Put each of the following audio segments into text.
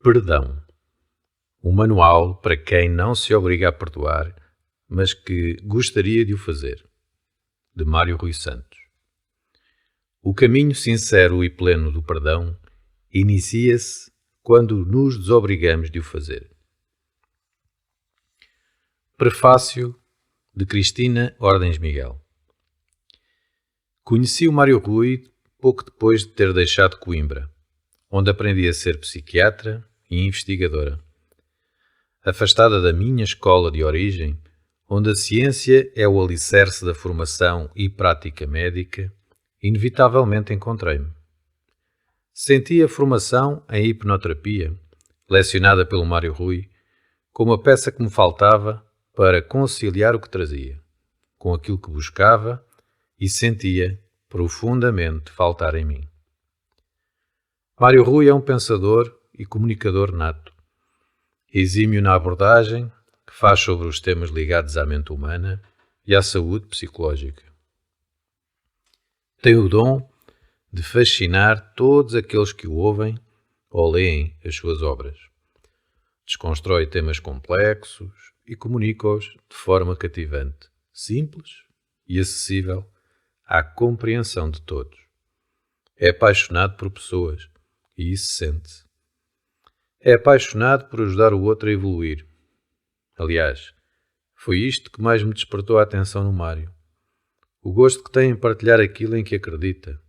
Perdão. Um manual para quem não se obriga a perdoar, mas que gostaria de o fazer. De Mário Rui Santos. O caminho sincero e pleno do perdão inicia-se quando nos desobrigamos de o fazer. Prefácio de Cristina Ordens Miguel. Conheci o Mário Rui pouco depois de ter deixado Coimbra, onde aprendi a ser psiquiatra e investigadora. Afastada da minha escola de origem, onde a ciência é o alicerce da formação e prática médica, inevitavelmente encontrei-me. Senti a formação em hipnoterapia, lecionada pelo Mário Rui, como a peça que me faltava para conciliar o que trazia, com aquilo que buscava e sentia profundamente faltar em mim. Mário Rui é um pensador e comunicador nato, exímio na abordagem que faz sobre os temas ligados à mente humana e à saúde psicológica. Tem o dom de fascinar todos aqueles que o ouvem ou leem as suas obras. Desconstrói temas complexos e comunica-os de forma cativante, simples e acessível à compreensão de todos. É apaixonado por pessoas e isso sente-se. É apaixonado por ajudar o outro a evoluir. Aliás, foi isto que mais me despertou a atenção no Mário. O gosto que tem em partilhar aquilo em que acredita,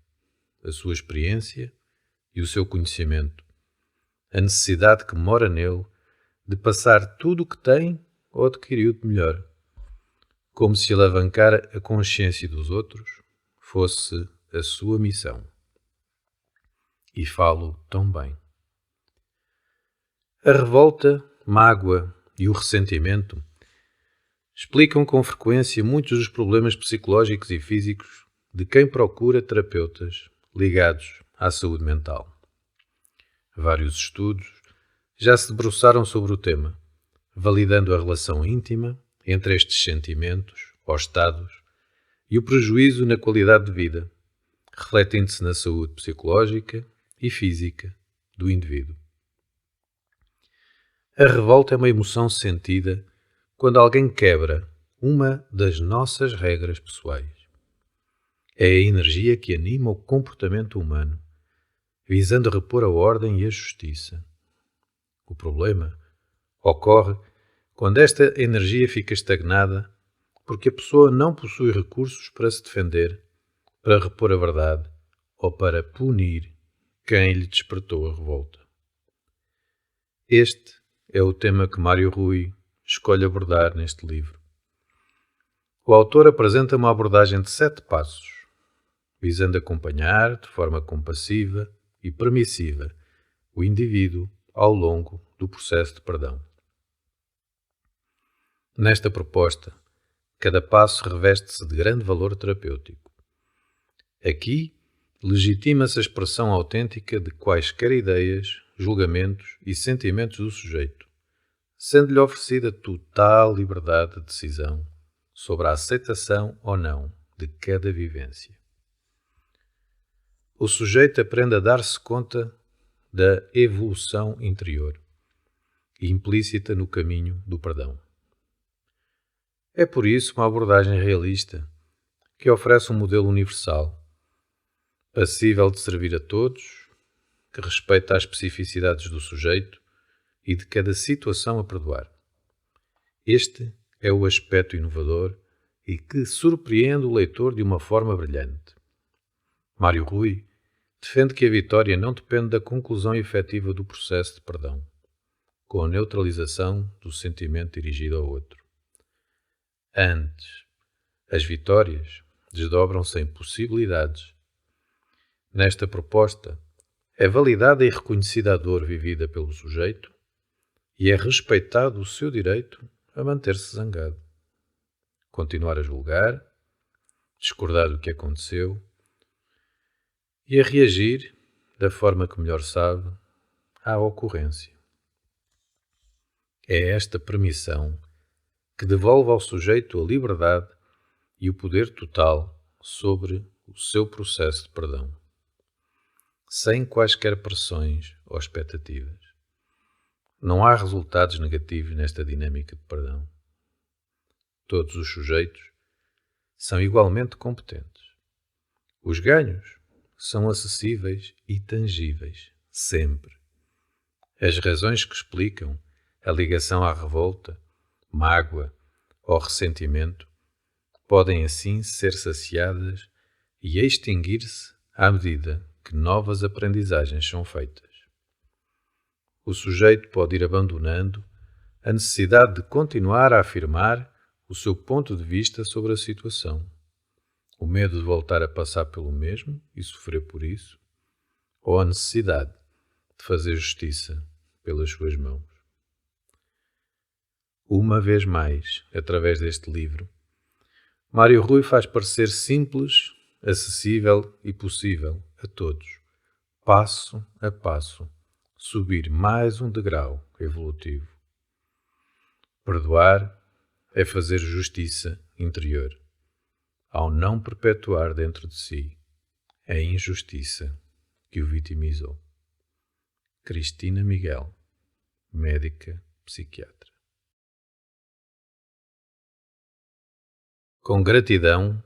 a sua experiência e o seu conhecimento, a necessidade que mora nele de passar tudo o que tem ou adquiriu de melhor, como se alavancar a consciência dos outros fosse a sua missão. E falo tão bem. A revolta, mágoa e o ressentimento explicam com frequência muitos dos problemas psicológicos e físicos de quem procura terapeutas ligados à saúde mental. Vários estudos já se debruçaram sobre o tema, validando a relação íntima entre estes sentimentos ou estados e o prejuízo na qualidade de vida, refletindo-se na saúde psicológica e física do indivíduo. A revolta é uma emoção sentida quando alguém quebra uma das nossas regras pessoais. É a energia que anima o comportamento humano, visando repor a ordem e a justiça. O problema ocorre quando esta energia fica estagnada porque a pessoa não possui recursos para se defender, para repor a verdade ou para punir quem lhe despertou a revolta. Este é o tema que Mário Rui escolhe abordar neste livro. O autor apresenta uma abordagem de 7 passos, visando acompanhar de forma compassiva e permissiva o indivíduo ao longo do processo de perdão. Nesta proposta, cada passo reveste-se de grande valor terapêutico. Aqui, legitima-se a expressão autêntica de quaisquer ideias, julgamentos e sentimentos do sujeito, sendo-lhe oferecida total liberdade de decisão sobre a aceitação ou não de cada vivência. O sujeito aprende a dar-se conta da evolução interior, implícita no caminho do perdão. É por isso uma abordagem realista que oferece um modelo universal, passível de servir a todos, que respeita as especificidades do sujeito e de cada situação a perdoar. Este é o aspecto inovador e que surpreende o leitor de uma forma brilhante. Mário Rui defende que a vitória não depende da conclusão efetiva do processo de perdão, com a neutralização do sentimento dirigido ao outro. Antes, as vitórias desdobram-se em possibilidades. Nesta proposta, é validada e reconhecida a dor vivida pelo sujeito e é respeitado o seu direito a manter-se zangado, continuar a julgar, discordar do que aconteceu e a reagir da forma que melhor sabe à ocorrência. É esta permissão que devolve ao sujeito a liberdade e o poder total sobre o seu processo de perdão, sem quaisquer pressões ou expectativas. Não há resultados negativos nesta dinâmica de perdão. Todos os sujeitos são igualmente competentes. Os ganhos são acessíveis e tangíveis, sempre. As razões que explicam a ligação à revolta, mágoa ou ressentimento podem assim ser saciadas e extinguir-se à medida que novas aprendizagens são feitas. O sujeito pode ir abandonando a necessidade de continuar a afirmar o seu ponto de vista sobre a situação, o medo de voltar a passar pelo mesmo e sofrer por isso, ou a necessidade de fazer justiça pelas suas mãos. Uma vez mais, através deste livro, Mário Rui faz parecer simples, acessível e possível a todos, passo a passo, subir mais um degrau evolutivo. Perdoar é fazer justiça interior, ao não perpetuar dentro de si a injustiça que o vitimizou. Cristina Miguel, médica psiquiatra. Com gratidão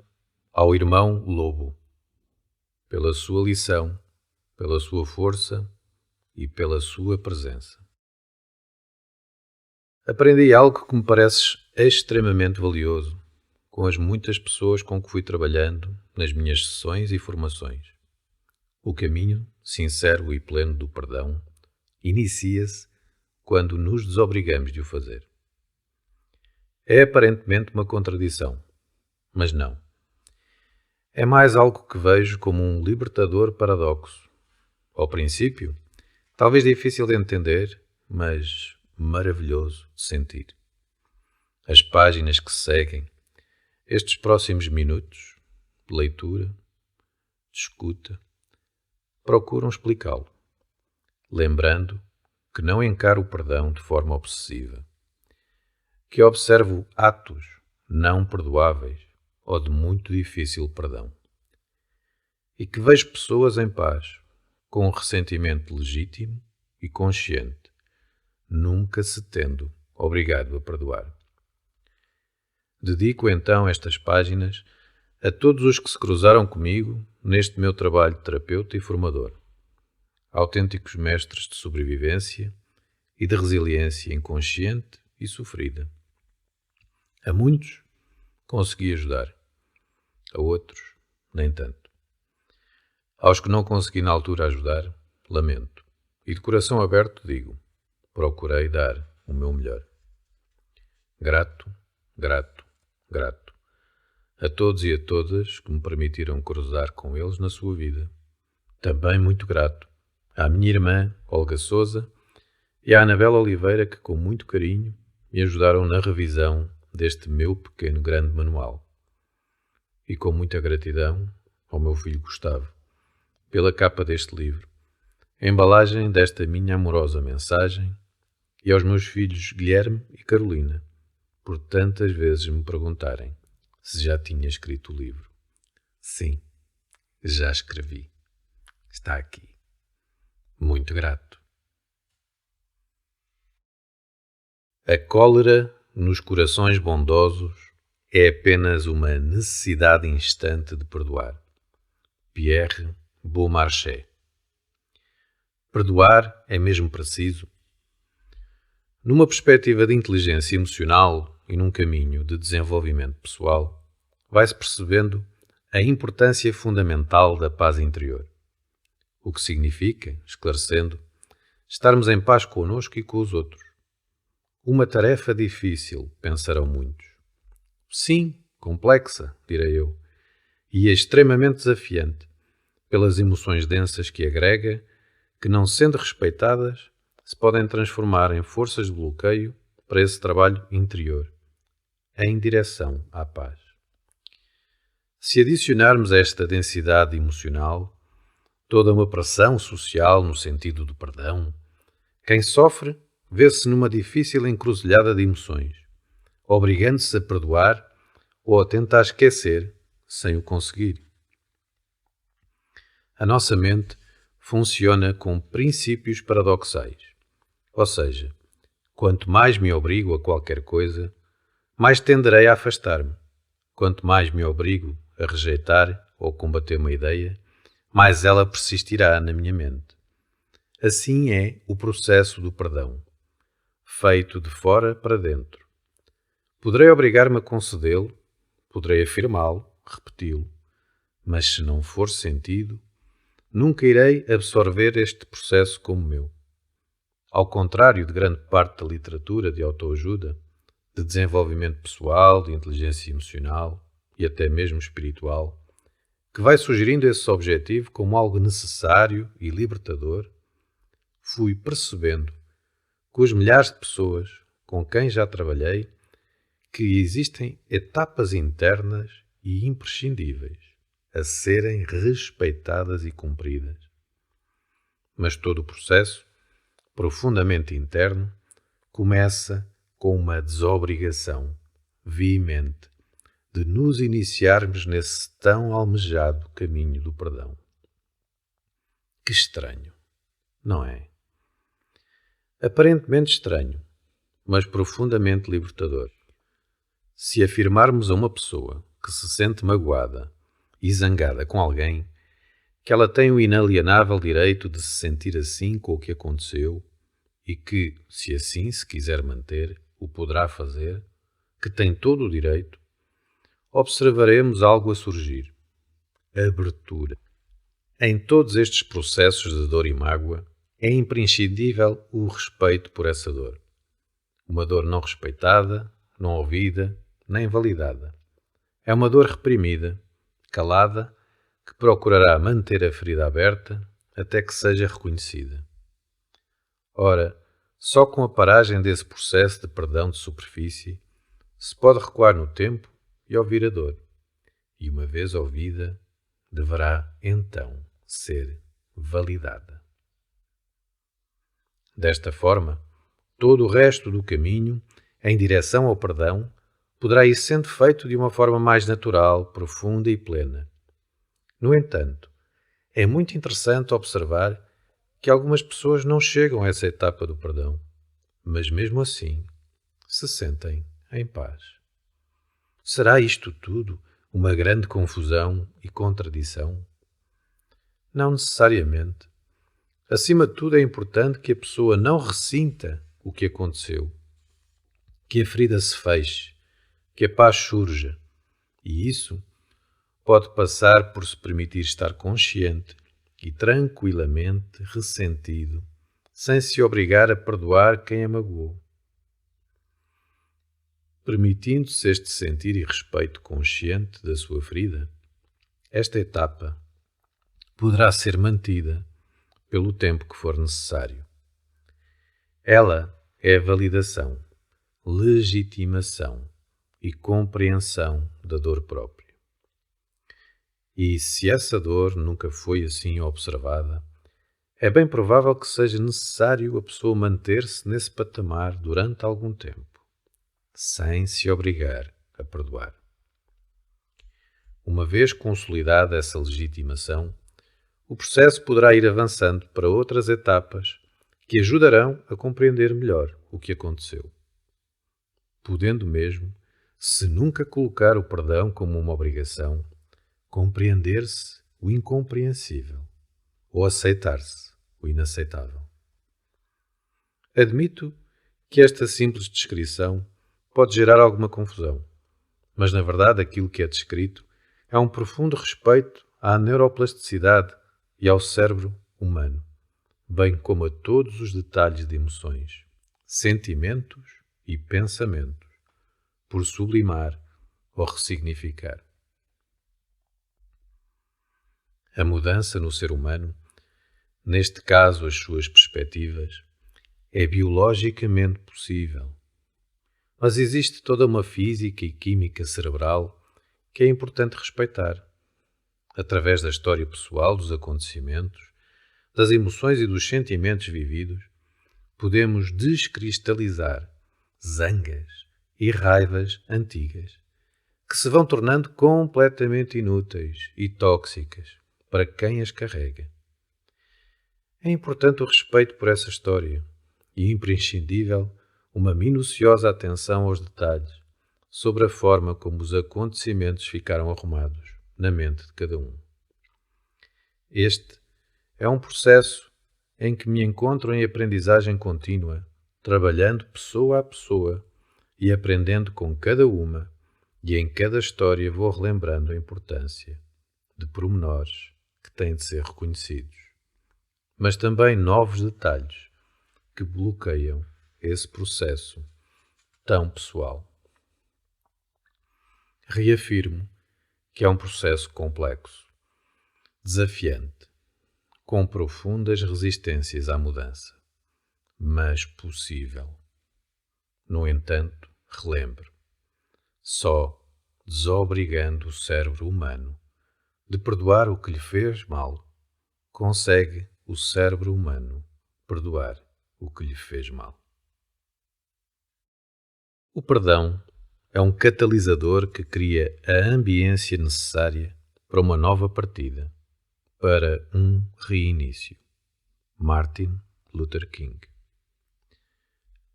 ao irmão Lobo, pela sua lição, pela sua força e pela sua presença. Aprendi algo que me parece extremamente valioso com as muitas pessoas com que fui trabalhando nas minhas sessões e formações. O caminho sincero e pleno do perdão inicia-se quando nos desobrigamos de o fazer. É aparentemente uma contradição, mas não. É mais algo que vejo como um libertador paradoxo. Ao princípio, talvez difícil de entender, mas maravilhoso de sentir. As páginas que seguem, estes próximos minutos de leitura, de escuta, procuram explicá-lo, lembrando que não encaro o perdão de forma obsessiva, que observo atos não perdoáveis ou de muito difícil perdão, e que vejo pessoas em paz, com um ressentimento legítimo e consciente, nunca se tendo obrigado a perdoar. Dedico então estas páginas a todos os que se cruzaram comigo neste meu trabalho de terapeuta e formador, autênticos mestres de sobrevivência e de resiliência inconsciente e sofrida. A muitos consegui ajudar, a outros nem tanto. Aos que não consegui na altura ajudar, lamento, e de coração aberto digo: procurei dar o meu melhor. Grato, grato, grato a todos e a todas que me permitiram cruzar com eles na sua vida. Também muito grato à minha irmã Olga Souza e à Anabela Oliveira que com muito carinho me ajudaram na revisão deste meu pequeno grande manual. E com muita gratidão ao meu filho Gustavo pela capa deste livro, a embalagem desta minha amorosa mensagem, e aos meus filhos Guilherme e Carolina, por tantas vezes me perguntarem se já tinha escrito o livro. Sim, já escrevi. Está aqui. Muito grato. A cólera nos corações bondosos é apenas uma necessidade instante de perdoar. Pierre Beaumarchais. Perdoar é mesmo preciso? Numa perspectiva de inteligência emocional e num caminho de desenvolvimento pessoal, vai-se percebendo a importância fundamental da paz interior. O que significa, esclarecendo, estarmos em paz connosco e com os outros. Uma tarefa difícil, pensarão muitos. Sim, complexa, direi eu, e extremamente desafiante, pelas emoções densas que agrega, que não sendo respeitadas, se podem transformar em forças de bloqueio para esse trabalho interior, em direção à paz. Se adicionarmos a esta densidade emocional toda uma pressão social no sentido do perdão, quem sofre vê-se numa difícil encruzilhada de emoções, obrigando-se a perdoar ou a tentar esquecer sem o conseguir. A nossa mente funciona com princípios paradoxais, ou seja, Quanto mais me obrigo a qualquer coisa, mais tenderei a afastar-me. Quanto mais me obrigo a rejeitar ou combater uma ideia, mais ela persistirá na minha mente. Assim é o processo do perdão, feito de fora para dentro. Poderei obrigar-me a concedê-lo, poderei afirmá-lo, repeti-lo, mas se não for sentido, nunca irei absorver este processo como meu. Ao contrário de grande parte da literatura de autoajuda, de desenvolvimento pessoal, de inteligência emocional e até mesmo espiritual, que vai sugerindo esse objetivo como algo necessário e libertador, fui percebendo com os milhares de pessoas com quem já trabalhei que existem etapas internas e imprescindíveis a serem respeitadas e cumpridas. Mas todo o processo, profundamente interno, começa com uma desobrigação veemente de nos iniciarmos nesse tão almejado caminho do perdão. Que estranho, não é? Aparentemente estranho, mas profundamente libertador. Se afirmarmos a uma pessoa que se sente magoada e zangada com alguém que ela tem o inalienável direito de se sentir assim com o que aconteceu e que, se assim se quiser manter, o poderá fazer, que tem todo o direito, observaremos algo a surgir. Abertura. Em todos estes processos de dor e mágoa, é imprescindível o respeito por essa dor. Uma dor não respeitada, não ouvida, nem validada. É uma dor reprimida, calada, que procurará manter a ferida aberta até que seja reconhecida. Ora, só com a paragem desse processo de perdão de superfície se pode recuar no tempo e ouvir a dor. E uma vez ouvida, deverá então ser validada. Desta forma, todo o resto do caminho, em direção ao perdão, poderá ir sendo feito de uma forma mais natural, profunda e plena. No entanto, é muito interessante observar que algumas pessoas não chegam a essa etapa do perdão, mas mesmo assim se sentem em paz. Será isto tudo uma grande confusão e contradição? Não necessariamente. Acima de tudo, é importante que a pessoa não ressinta o que aconteceu, que a ferida se feche, que a paz surja, e isso pode passar por se permitir estar consciente e tranquilamente ressentido, sem se obrigar a perdoar quem a magoou. Permitindo-se este sentir e respeito consciente da sua ferida, esta etapa poderá ser mantida pelo tempo que for necessário. Ela é a validação, legitimação e compreensão da dor própria. E se essa dor nunca foi assim observada, é bem provável que seja necessário a pessoa manter-se nesse patamar durante algum tempo, sem se obrigar a perdoar. Uma vez consolidada essa legitimação, o processo poderá ir avançando para outras etapas que ajudarão a compreender melhor o que aconteceu. Podendo mesmo, se nunca colocar o perdão como uma obrigação, compreender-se o incompreensível ou aceitar-se o inaceitável. Admito que esta simples descrição pode gerar alguma confusão, mas na verdade aquilo que é descrito é um profundo respeito à neuroplasticidade e ao cérebro humano, bem como a todos os detalhes de emoções, sentimentos e pensamentos, por sublimar ou ressignificar. A mudança no ser humano, neste caso as suas perspectivas, é biologicamente possível, mas existe toda uma física e química cerebral que é importante respeitar. Através da história pessoal dos acontecimentos, das emoções e dos sentimentos vividos, podemos descristalizar zangas e raivas antigas, que se vão tornando completamente inúteis e tóxicas para quem as carrega. É importante o respeito por essa história e imprescindível uma minuciosa atenção aos detalhes sobre a forma como os acontecimentos ficaram arrumados na mente de cada um. Este é um processo em que me encontro em aprendizagem contínua, trabalhando pessoa a pessoa e aprendendo com cada uma, e em cada história vou relembrando a importância de pormenores que têm de ser reconhecidos, mas também novos detalhes que bloqueiam esse processo tão pessoal. Reafirmo que é um processo complexo, desafiante, com profundas resistências à mudança, mas possível. No entanto, relembro, só desobrigando o cérebro humano de perdoar o que lhe fez mal, consegue o cérebro humano perdoar o que lhe fez mal. O perdão é um catalisador que cria a ambiência necessária para uma nova partida, para um reinício. Martin Luther King.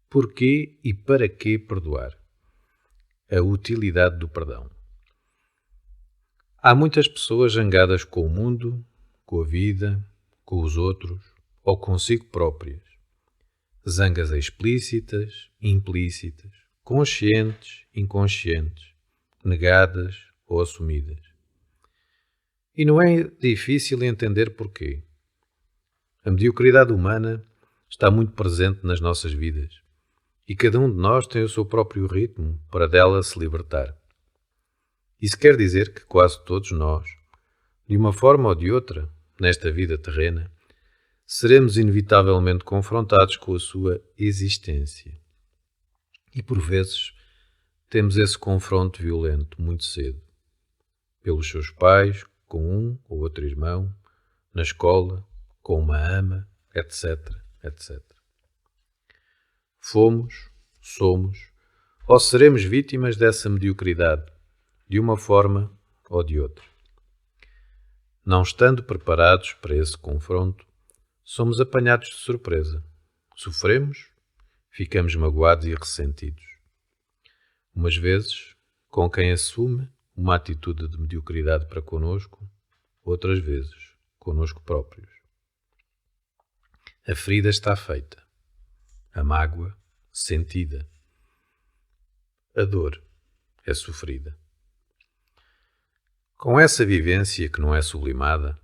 Porquê e para que perdoar? A utilidade do perdão. Há muitas pessoas zangadas com o mundo, com a vida, com os outros ou consigo próprias. Zangas explícitas, implícitas, conscientes, inconscientes, negadas ou assumidas. E não é difícil entender porquê. A mediocridade humana está muito presente nas nossas vidas e cada um de nós tem o seu próprio ritmo para dela se libertar. Isso quer dizer que quase todos nós, de uma forma ou de outra, nesta vida terrena, seremos inevitavelmente confrontados com a sua existência. E por vezes temos esse confronto violento muito cedo, pelos seus pais, com um ou outro irmão, na escola, com uma ama, etc, etc. Fomos, somos ou seremos vítimas dessa mediocridade, de uma forma ou de outra. Não estando preparados para esse confronto, somos apanhados de surpresa. Sofremos, ficamos magoados e ressentidos. Umas vezes, com quem assume uma atitude de mediocridade para connosco, outras vezes, connosco próprios. A ferida está feita, a mágoa sentida, a dor é sofrida. Com essa vivência que não é sublimada,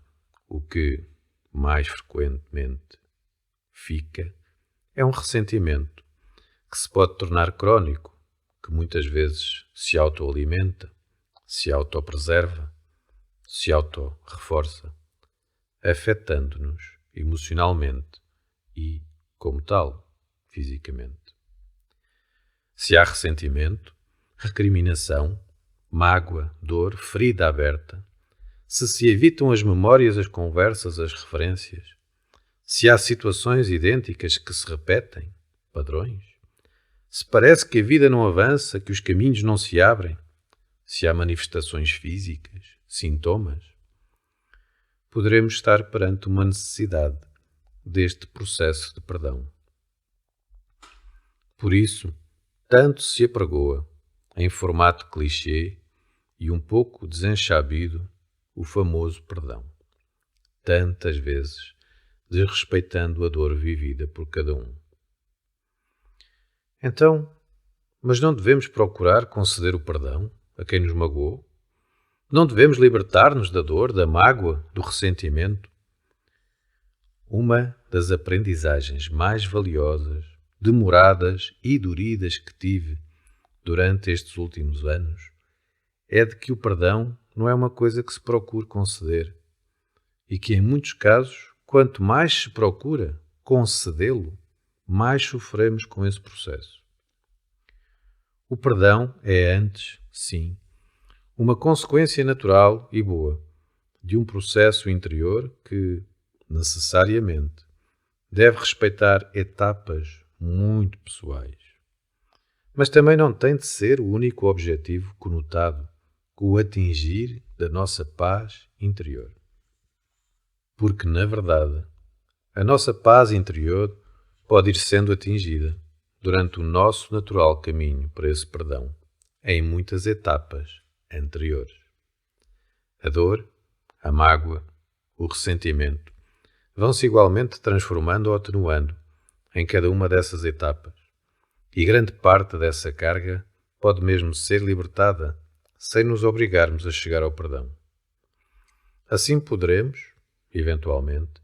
o que mais frequentemente fica é um ressentimento que se pode tornar crónico, que muitas vezes se autoalimenta, se autopreserva, se autorreforça, afetando-nos emocionalmente e, como tal, fisicamente. Se há ressentimento, recriminação, mágoa, dor, ferida aberta, se evitam as memórias, as conversas, as referências, se há situações idênticas que se repetem, padrões, se parece que a vida não avança, que os caminhos não se abrem, se há manifestações físicas, sintomas, poderemos estar perante uma necessidade deste processo de perdão. Por isso, tanto se apregoa, em formato clichê e um pouco desenchabido, o famoso perdão, tantas vezes desrespeitando a dor vivida por cada um. Então, mas não devemos procurar conceder o perdão a quem nos magoou? Não devemos libertar-nos da dor, da mágoa, do ressentimento? Uma das aprendizagens mais valiosas, demoradas e doridas que tive durante estes últimos anos é de que o perdão não é uma coisa que se procure conceder e que, em muitos casos, quanto mais se procura concedê-lo, mais sofremos com esse processo. O perdão é antes, sim, uma consequência natural e boa de um processo interior que, necessariamente, deve respeitar etapas muito pessoais. Mas também não tem de ser o único objetivo conotado com o atingir da nossa paz interior. Porque, na verdade, a nossa paz interior pode ir sendo atingida durante o nosso natural caminho para esse perdão, em muitas etapas anteriores. A dor, a mágoa, o ressentimento vão-se igualmente transformando ou atenuando em cada uma dessas etapas, e grande parte dessa carga pode mesmo ser libertada sem nos obrigarmos a chegar ao perdão. Assim poderemos, eventualmente,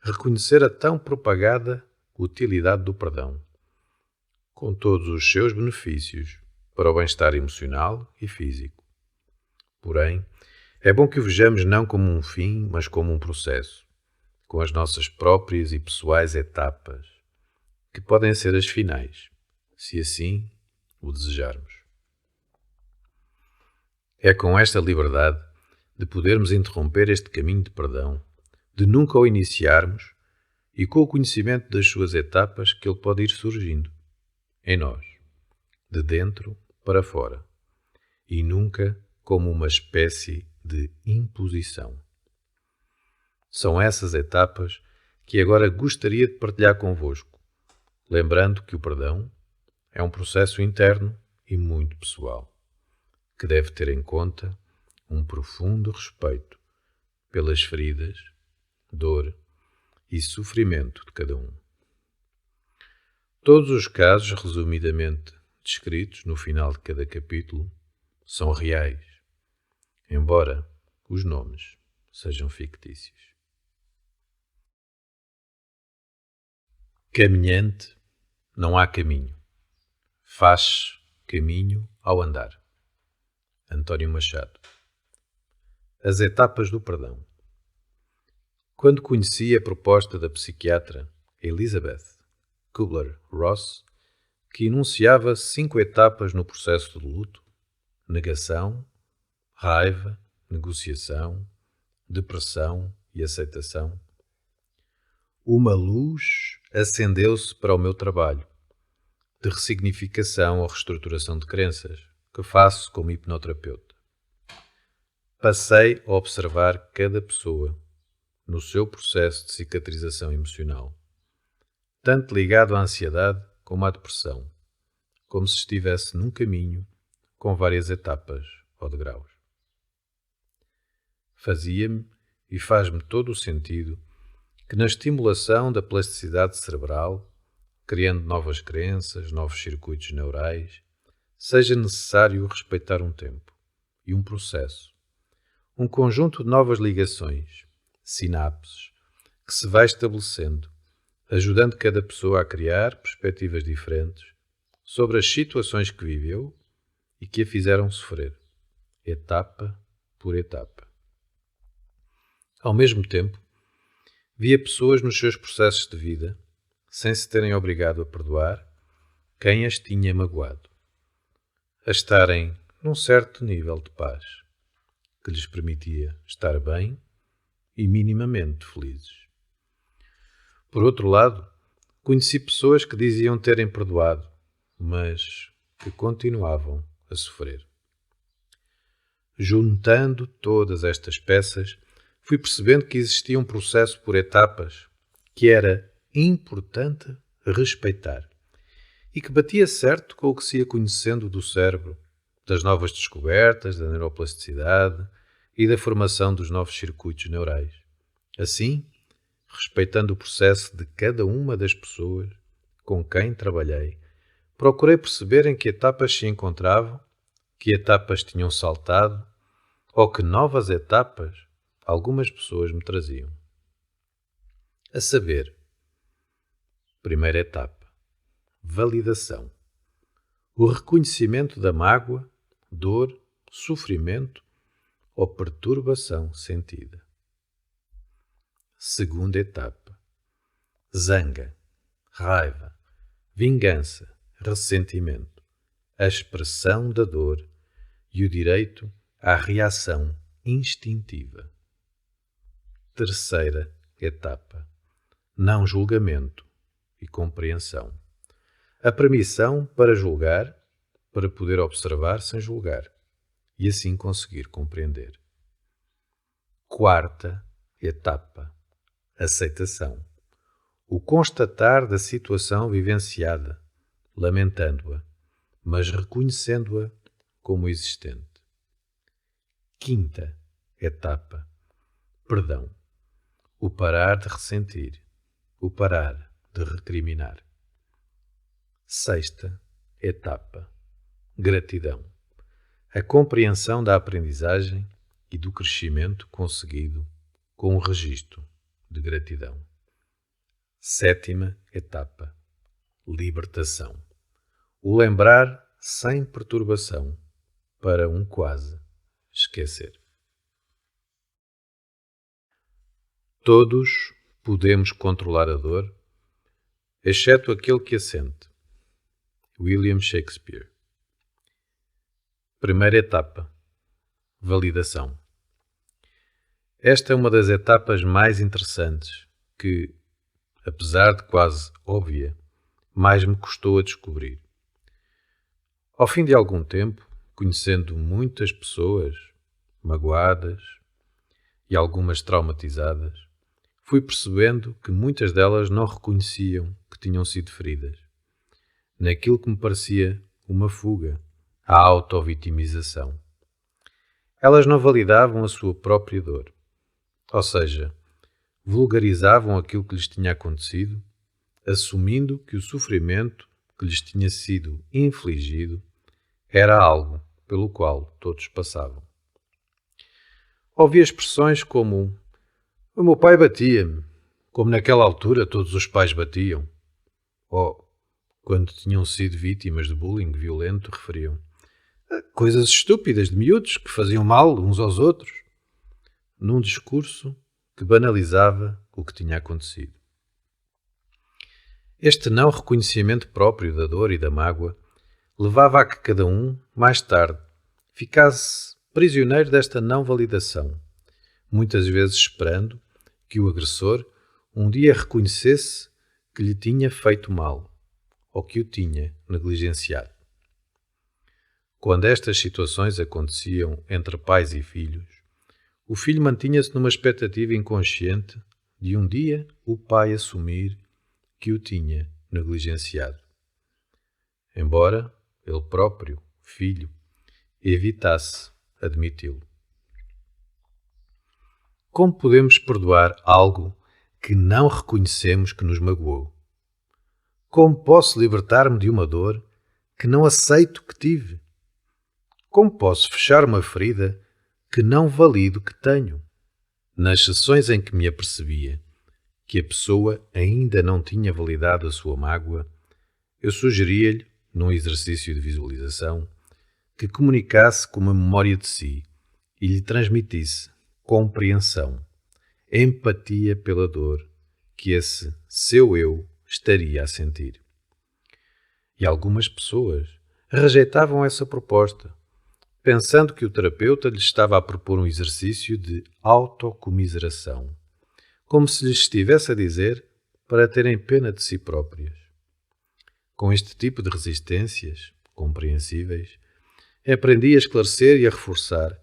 reconhecer a tão propagada utilidade do perdão, com todos os seus benefícios para o bem-estar emocional e físico. Porém, é bom que o vejamos não como um fim, mas como um processo, com as nossas próprias e pessoais etapas, que podem ser as finais, se assim o desejarmos. É com esta liberdade de podermos interromper este caminho de perdão, de nunca o iniciarmos, e com o conhecimento das suas etapas que ele pode ir surgindo em nós, de dentro para fora, e nunca como uma espécie de imposição. São essas etapas que agora gostaria de partilhar convosco, lembrando que o perdão é um processo interno e muito pessoal, que deve ter em conta um profundo respeito pelas feridas, dor e sofrimento de cada um. Todos os casos resumidamente descritos no final de cada capítulo são reais, embora os nomes sejam fictícios. Caminhante, não há caminho. Faz caminho ao andar. António Machado. As etapas do perdão. Quando conheci a proposta da psiquiatra Elizabeth Kubler-Ross, que enunciava 5 etapas no processo de luto: negação, raiva, negociação, depressão e aceitação, uma luz acendeu-se para o meu trabalho de ressignificação ou reestruturação de crenças que faço como hipnoterapeuta. Passei a observar cada pessoa no seu processo de cicatrização emocional, tanto ligado à ansiedade como à depressão, como se estivesse num caminho com várias etapas ou degraus. Fazia-me e faz-me todo o sentido que na estimulação da plasticidade cerebral, criando novas crenças, novos circuitos neurais, seja necessário respeitar um tempo e um processo, um conjunto de novas ligações, sinapses, que se vai estabelecendo, ajudando cada pessoa a criar perspectivas diferentes sobre as situações que viveu e que a fizeram sofrer, etapa por etapa. Ao mesmo tempo, via pessoas nos seus processos de vida, sem se terem obrigado a perdoar quem as tinha magoado, a estarem num certo nível de paz, que lhes permitia estar bem e minimamente felizes. Por outro lado, conheci pessoas que diziam terem perdoado, mas que continuavam a sofrer. Juntando todas estas peças, fui percebendo que existia um processo por etapas que era importante respeitar e que batia certo com o que se ia conhecendo do cérebro, das novas descobertas, da neuroplasticidade e da formação dos novos circuitos neurais. Assim, respeitando o processo de cada uma das pessoas com quem trabalhei, procurei perceber em que etapas se encontravam, que etapas tinham saltado ou que novas etapas algumas pessoas me traziam. A saber, primeira etapa, validação. O reconhecimento da mágoa, dor, sofrimento ou perturbação sentida. Segunda etapa, zanga, raiva, vingança, ressentimento, a expressão da dor e o direito à reação instintiva. Terceira etapa, não julgamento e compreensão. A permissão para julgar, para poder observar sem julgar e assim conseguir compreender. Quarta etapa, aceitação. O constatar da situação vivenciada, lamentando-a, mas reconhecendo-a como existente. Quinta etapa: perdão. O parar de ressentir, o parar de recriminar. Sexta etapa: gratidão. A compreensão da aprendizagem e do crescimento conseguido com o registro de gratidão. Sétima etapa: libertação. O lembrar sem perturbação para um quase esquecer. Todos podemos controlar a dor, exceto aquele que a sente. William Shakespeare. Primeira etapa: validação. Esta é uma das etapas mais interessantes que, apesar de quase óbvia, mais me custou a descobrir. Ao fim de algum tempo, conhecendo muitas pessoas magoadas e algumas traumatizadas, fui percebendo que muitas delas não reconheciam que tinham sido feridas, naquilo que me parecia uma fuga à auto-vitimização. Elas não validavam a sua própria dor, ou seja, vulgarizavam aquilo que lhes tinha acontecido, assumindo que o sofrimento que lhes tinha sido infligido era algo pelo qual todos passavam. Ouvi expressões como: o meu pai batia-me, como naquela altura todos os pais batiam. Ou, quando tinham sido vítimas de bullying violento, referiam coisas estúpidas de miúdos que faziam mal uns aos outros, num discurso que banalizava o que tinha acontecido. Este não reconhecimento próprio da dor e da mágoa levava a que cada um, mais tarde, ficasse prisioneiro desta não validação, muitas vezes esperando que o agressor um dia reconhecesse que lhe tinha feito mal ou que o tinha negligenciado. Quando estas situações aconteciam entre pais e filhos, o filho mantinha-se numa expectativa inconsciente de um dia o pai assumir que o tinha negligenciado, embora ele próprio, filho, evitasse admiti-lo. Como podemos perdoar algo que não reconhecemos que nos magoou? Como posso libertar-me de uma dor que não aceito que tive? Como posso fechar uma ferida que não valido que tenho? Nas sessões em que me apercebia que a pessoa ainda não tinha validado a sua mágoa, eu sugeria-lhe, num exercício de visualização, que comunicasse com uma memória de si e lhe transmitisse compreensão, empatia pela dor que esse seu eu estaria a sentir. E algumas pessoas rejeitavam essa proposta, pensando que o terapeuta lhes estava a propor um exercício de autocomiseração, como se lhes estivesse a dizer para terem pena de si próprias. Com este tipo de resistências, compreensíveis, aprendi a esclarecer e a reforçar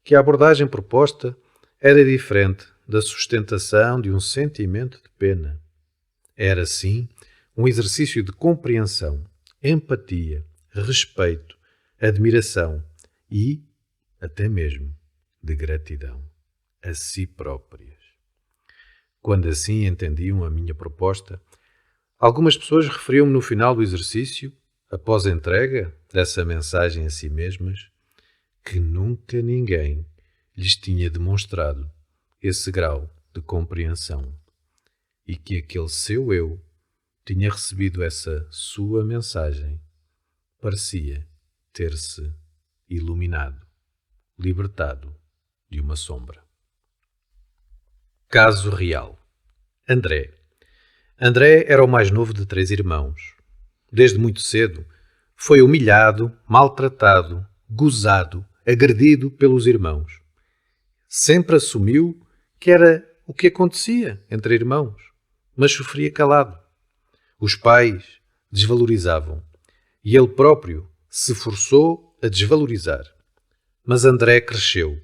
que a abordagem proposta era diferente da sustentação de um sentimento de pena. Era, sim, um exercício de compreensão, empatia, respeito, admiração e, até mesmo, de gratidão a si próprias. Quando assim entendiam a minha proposta, algumas pessoas referiam-me no final do exercício, após a entrega dessa mensagem a si mesmas, que nunca ninguém lhes tinha demonstrado esse grau de compreensão e que aquele seu eu tinha recebido essa sua mensagem, parecia ter-se iluminado, libertado de uma sombra. Caso real. André. André era o mais novo de 3 irmãos. Desde muito cedo, foi humilhado, maltratado, gozado, agredido pelos irmãos. Sempre assumiu que era o que acontecia entre irmãos, mas sofria calado. Os pais desvalorizavam e ele próprio se forçou a desvalorizar. Mas André cresceu.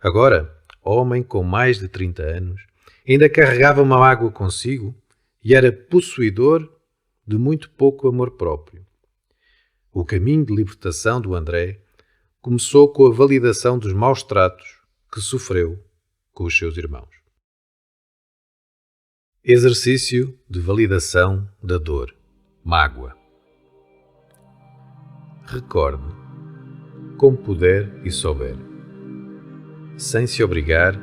Agora, homem com mais de 30 anos, ainda carregava uma mágoa consigo e era possuidor de muito pouco amor próprio. O caminho de libertação do André começou com a validação dos maus tratos que sofreu com os seus irmãos. Exercício de validação da dor, mágoa. Recorde, como puder e souber, sem se obrigar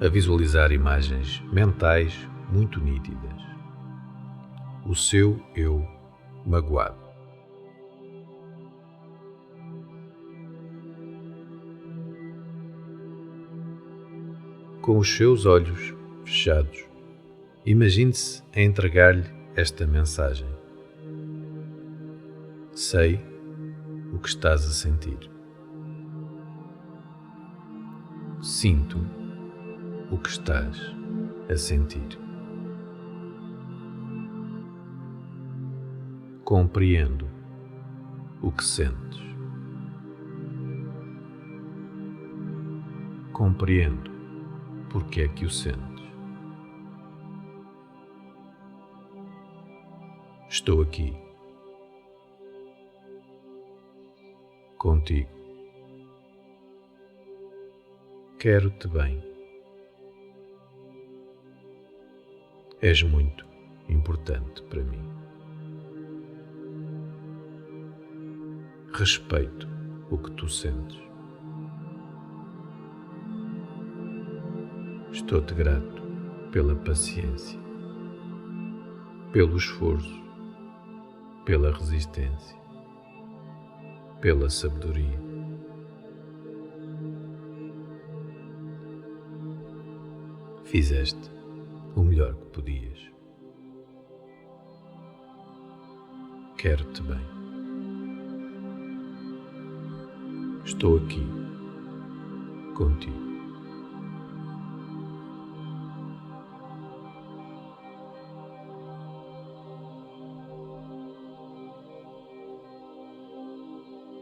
a visualizar imagens mentais muito nítidas. O seu eu magoado. Com os seus olhos fechados, imagine-se a entregar-lhe esta mensagem. Sei o que estás a sentir. Sinto o que estás a sentir. Compreendo o que sentes. Compreendo porque é que o sentes. Estou aqui, contigo. Quero-te bem. És muito importante para mim. Respeito o que tu sentes. Estou-te grato pela paciência, pelo esforço, pela resistência, pela sabedoria. Fizeste o melhor que podias. Quero-te bem. Estou aqui, contigo.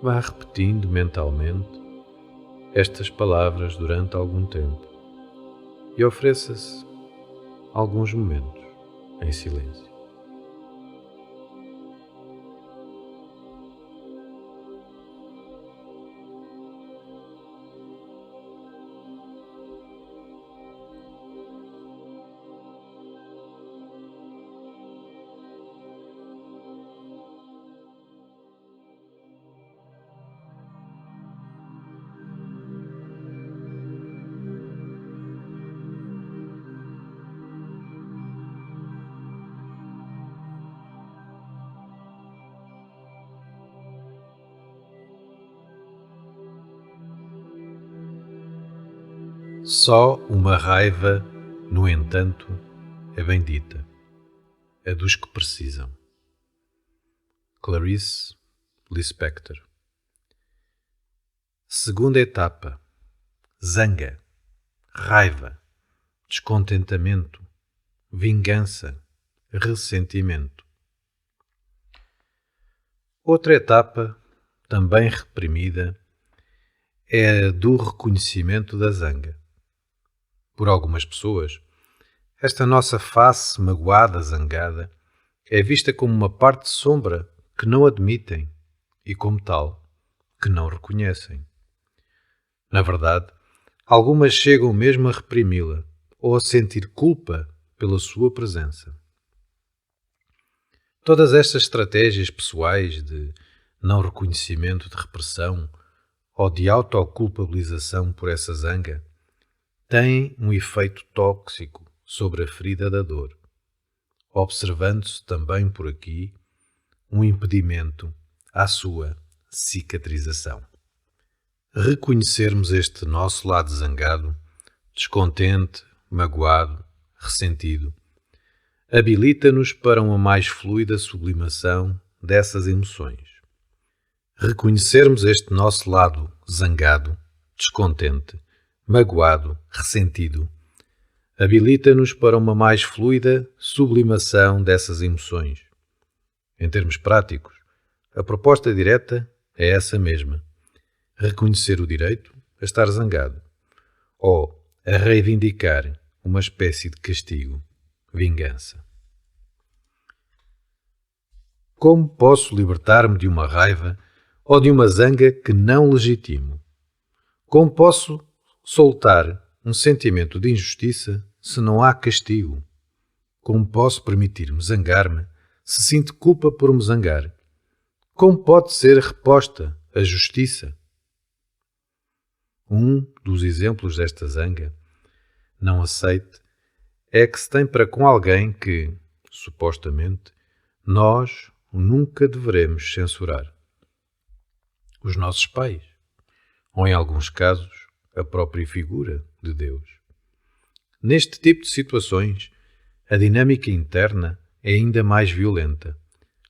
Vá repetindo mentalmente estas palavras durante algum tempo e ofereça-se alguns momentos em silêncio. Só uma raiva, no entanto, é bendita, a dos que precisam. Clarice Lispector. Segunda etapa: zanga, raiva, descontentamento, vingança, ressentimento. Outra etapa, também reprimida, é a do reconhecimento da zanga. Por algumas pessoas, esta nossa face magoada, zangada, é vista como uma parte sombra que não admitem e, como tal, que não reconhecem. Na verdade, algumas chegam mesmo a reprimi-la ou a sentir culpa pela sua presença. Todas estas estratégias pessoais de não reconhecimento de repressão ou de autoculpabilização por essa zanga têm um efeito tóxico sobre a ferida da dor, observando-se também por aqui um impedimento à sua cicatrização. Reconhecermos este nosso lado zangado, descontente, magoado, ressentido, habilita-nos para uma mais fluida sublimação dessas emoções. Reconhecermos este nosso lado zangado, descontente, magoado, ressentido, habilita-nos para uma mais fluida sublimação dessas emoções. Em termos práticos, a proposta direta é essa mesma: reconhecer o direito a estar zangado, ou a reivindicar uma espécie de castigo, vingança. Como posso libertar-me de uma raiva ou de uma zanga que não legitimo? Como posso soltar um sentimento de injustiça se não há castigo? Como posso permitir-me zangar-me se sinto culpa por me zangar? Como pode ser reposta a justiça? Um dos exemplos desta zanga não aceite é que se tem para com alguém que, supostamente, nós nunca deveremos censurar. Os nossos pais, ou em alguns casos, a própria figura de Deus. Neste tipo de situações, a dinâmica interna é ainda mais violenta,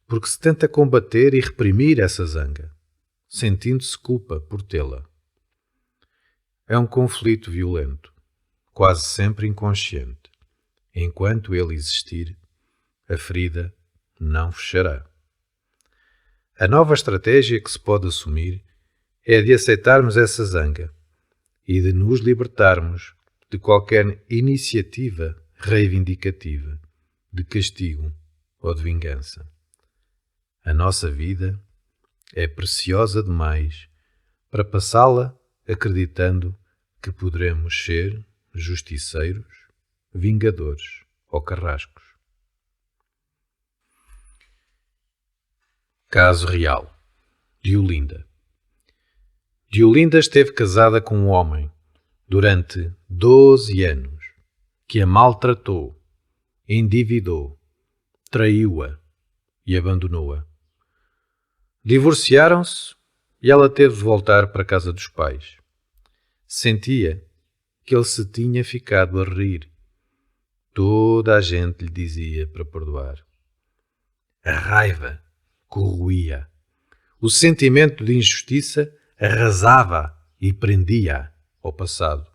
porque se tenta combater e reprimir essa zanga, sentindo-se culpa por tê-la. É um conflito violento, quase sempre inconsciente. Enquanto ele existir, a ferida não fechará. A nova estratégia que se pode assumir é a de aceitarmos essa zanga e de nos libertarmos de qualquer iniciativa reivindicativa, de castigo ou de vingança. A nossa vida é preciosa demais para passá-la acreditando que poderemos ser justiceiros, vingadores ou carrascos. Caso real. Diolinda. Diolinda esteve casada com um homem durante 12 anos, que a maltratou, endividou, traiu-a e abandonou-a. Divorciaram-se e ela teve de voltar para a casa dos pais. Sentia que ele se tinha ficado a rir. Toda a gente lhe dizia para perdoar. A raiva corroía. O sentimento de injustiça arrasava e prendia-a ao passado.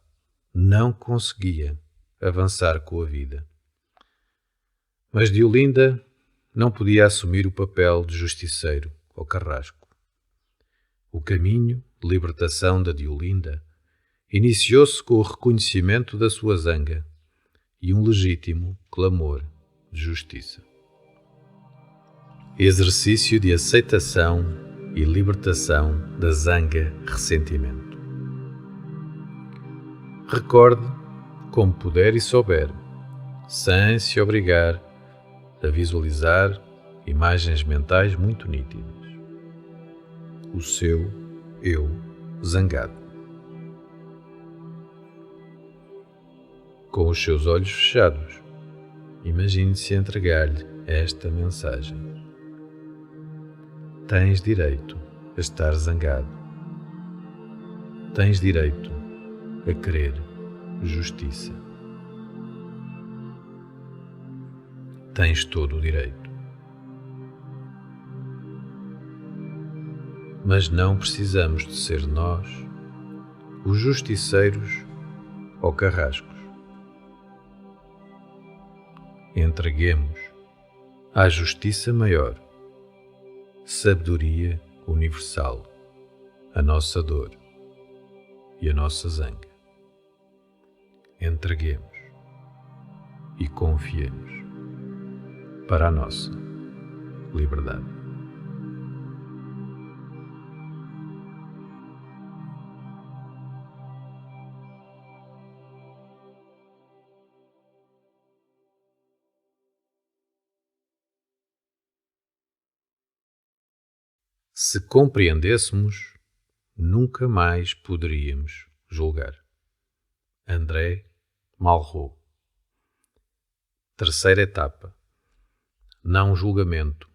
Não conseguia avançar com a vida. Mas Diolinda não podia assumir o papel de justiceiro ou carrasco. O caminho de libertação da Diolinda iniciou-se com o reconhecimento da sua zanga e um legítimo clamor de justiça. Exercício de aceitação e libertação da zanga-ressentimento. Recorde, como puder e souber, sem se obrigar a visualizar imagens mentais muito nítidas. O seu eu zangado. Com os seus olhos fechados, imagine-se entregar-lhe esta mensagem. Tens direito a estar zangado. Tens direito a querer justiça. Tens todo o direito. Mas não precisamos de ser nós os justiceiros ou carrascos. Entreguemos à justiça maior, sabedoria universal, a nossa dor e a nossa zanga. Entreguemos e confiemos para a nossa liberdade. Se compreendêssemos, nunca mais poderíamos julgar. André Malraux. Terceira etapa. Não julgamento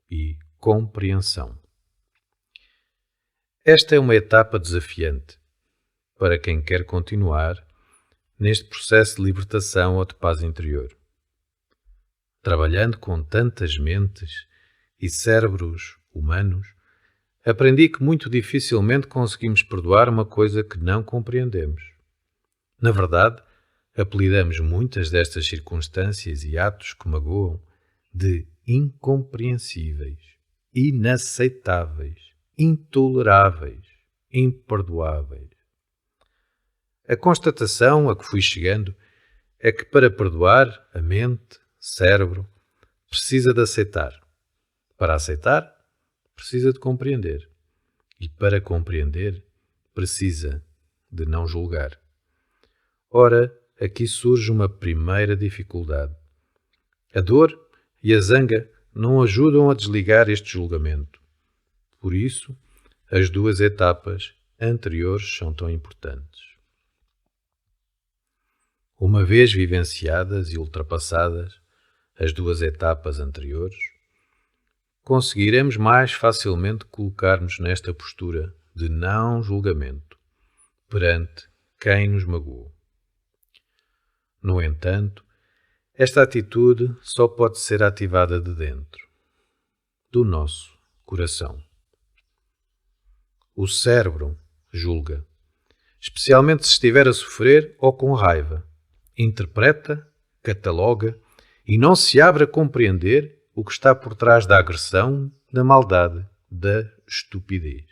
e compreensão. Esta é uma etapa desafiante para quem quer continuar neste processo de libertação ou de paz interior. Trabalhando com tantas mentes e cérebros humanos, aprendi que muito dificilmente conseguimos perdoar uma coisa que não compreendemos. Na verdade, apelidamos muitas destas circunstâncias e atos que magoam de incompreensíveis, inaceitáveis, intoleráveis, imperdoáveis. A constatação a que fui chegando é que para perdoar, a mente, cérebro, precisa de aceitar. Para aceitar, precisa de compreender. e para compreender precisa de não julgar. Ora, aqui surge uma primeira dificuldade. A dor e a zanga não ajudam a desligar este julgamento. Por isso, as duas etapas anteriores são tão importantes. Uma vez vivenciadas e ultrapassadas as duas etapas anteriores, conseguiremos mais facilmente colocar-nos nesta postura de não julgamento perante quem nos magoou. No entanto, esta atitude só pode ser ativada de dentro, do nosso coração. O cérebro julga, especialmente se estiver a sofrer ou com raiva. Interpreta, cataloga e não se abre a compreender o que está por trás da agressão, da maldade, da estupidez.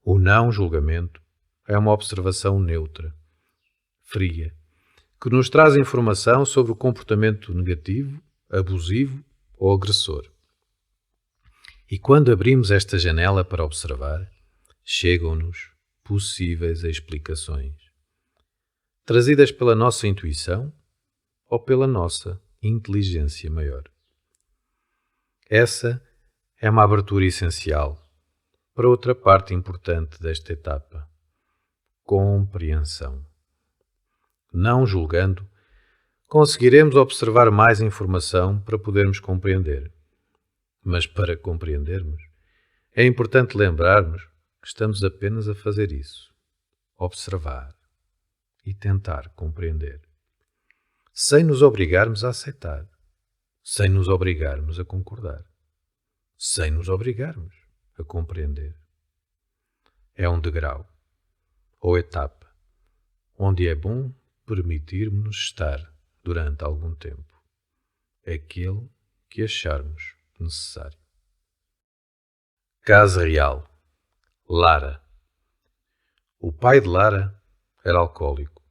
O não julgamento é uma observação neutra, fria, que nos traz informação sobre o comportamento negativo, abusivo ou agressor. E quando abrimos esta janela para observar, chegam-nos possíveis explicações, trazidas pela nossa intuição ou pela nossa inteligência maior. Essa é uma abertura essencial para outra parte importante desta etapa: compreensão. Não julgando, conseguiremos observar mais informação para podermos compreender. Mas para compreendermos, é importante lembrarmos que estamos apenas a fazer isso: observar e tentar compreender, sem nos obrigarmos a aceitar, sem nos obrigarmos a concordar, sem nos obrigarmos a compreender. É um degrau, ou etapa, onde é bom permitirmos-nos estar durante algum tempo, aquele que acharmos necessário. Caso real. Lara. O pai de Lara era alcoólico.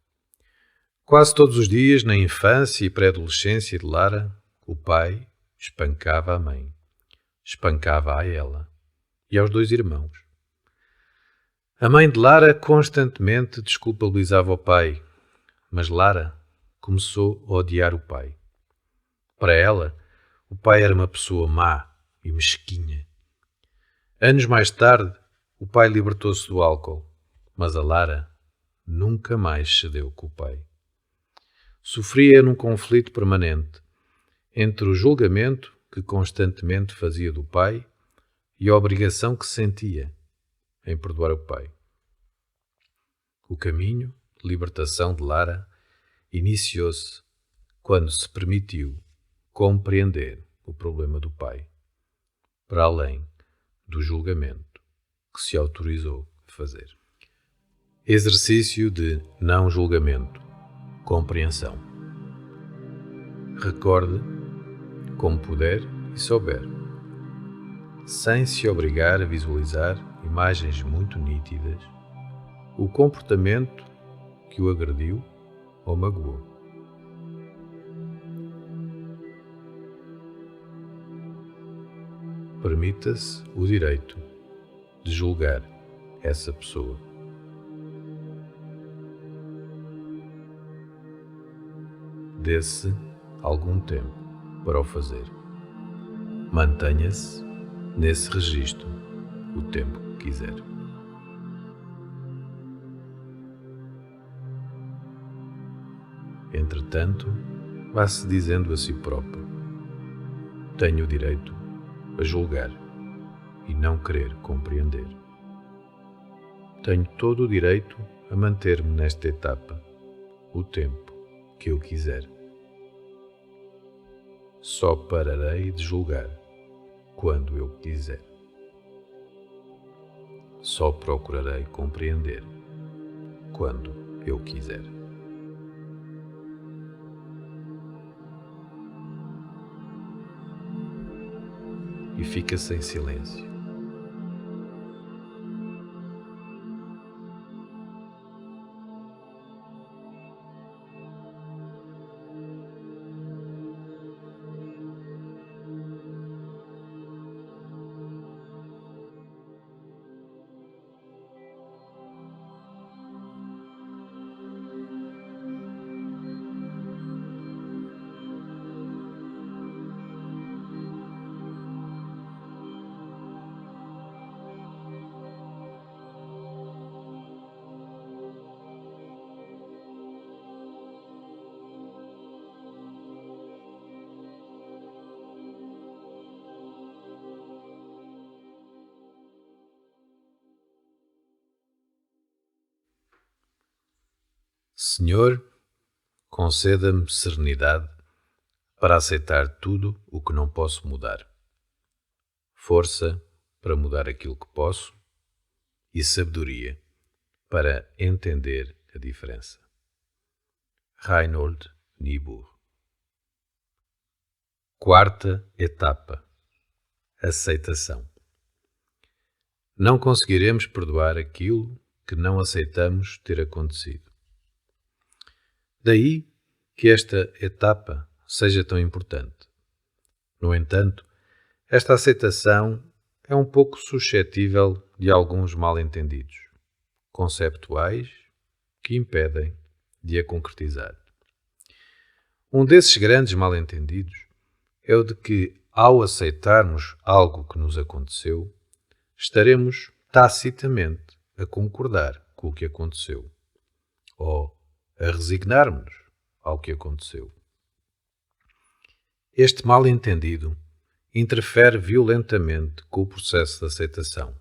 Quase todos os dias, na infância e pré-adolescência de Lara, o pai espancava a mãe, espancava a ela e aos dois irmãos. A mãe de Lara constantemente desculpabilizava o pai, mas Lara começou a odiar o pai. Para ela, o pai era uma pessoa má e mesquinha. Anos mais tarde, o pai libertou-se do álcool, mas a Lara nunca mais cedeu com o pai. Sofria num conflito permanente entre o julgamento que constantemente fazia do pai e a obrigação que sentia em perdoar o pai. O caminho de libertação de Lara iniciou-se quando se permitiu compreender o problema do pai, para além do julgamento que se autorizou a fazer. Exercício de não julgamento, compreensão. Recorde, como puder e souber, sem se obrigar a visualizar imagens muito nítidas, o comportamento que o agrediu ou magoou. Permita-se o direito de julgar essa pessoa. Dê-se algum tempo para o fazer. Mantenha-se nesse registro o tempo que quiser. Entretanto, vá-se dizendo a si próprio: tenho o direito a julgar e não querer compreender. Tenho todo o direito a manter-me nesta etapa, o tempo que eu quiser. Só pararei de julgar quando eu quiser. Só procurarei compreender quando eu quiser. E fica-se em silêncio. Senhor, conceda-me serenidade para aceitar tudo o que não posso mudar, força para mudar aquilo que posso e sabedoria para entender a diferença. Reinhold Niebuhr. Quarta etapa: aceitação. Não conseguiremos perdoar aquilo que não aceitamos ter acontecido. Daí que esta etapa seja tão importante. No entanto, esta aceitação é um pouco suscetível de alguns mal-entendidos conceptuais que impedem de a concretizar. Um desses grandes mal-entendidos é o de que, ao aceitarmos algo que nos aconteceu, estaremos tacitamente a concordar com o que aconteceu ou a resignar-nos ao que aconteceu. Este mal-entendido interfere violentamente com o processo de aceitação,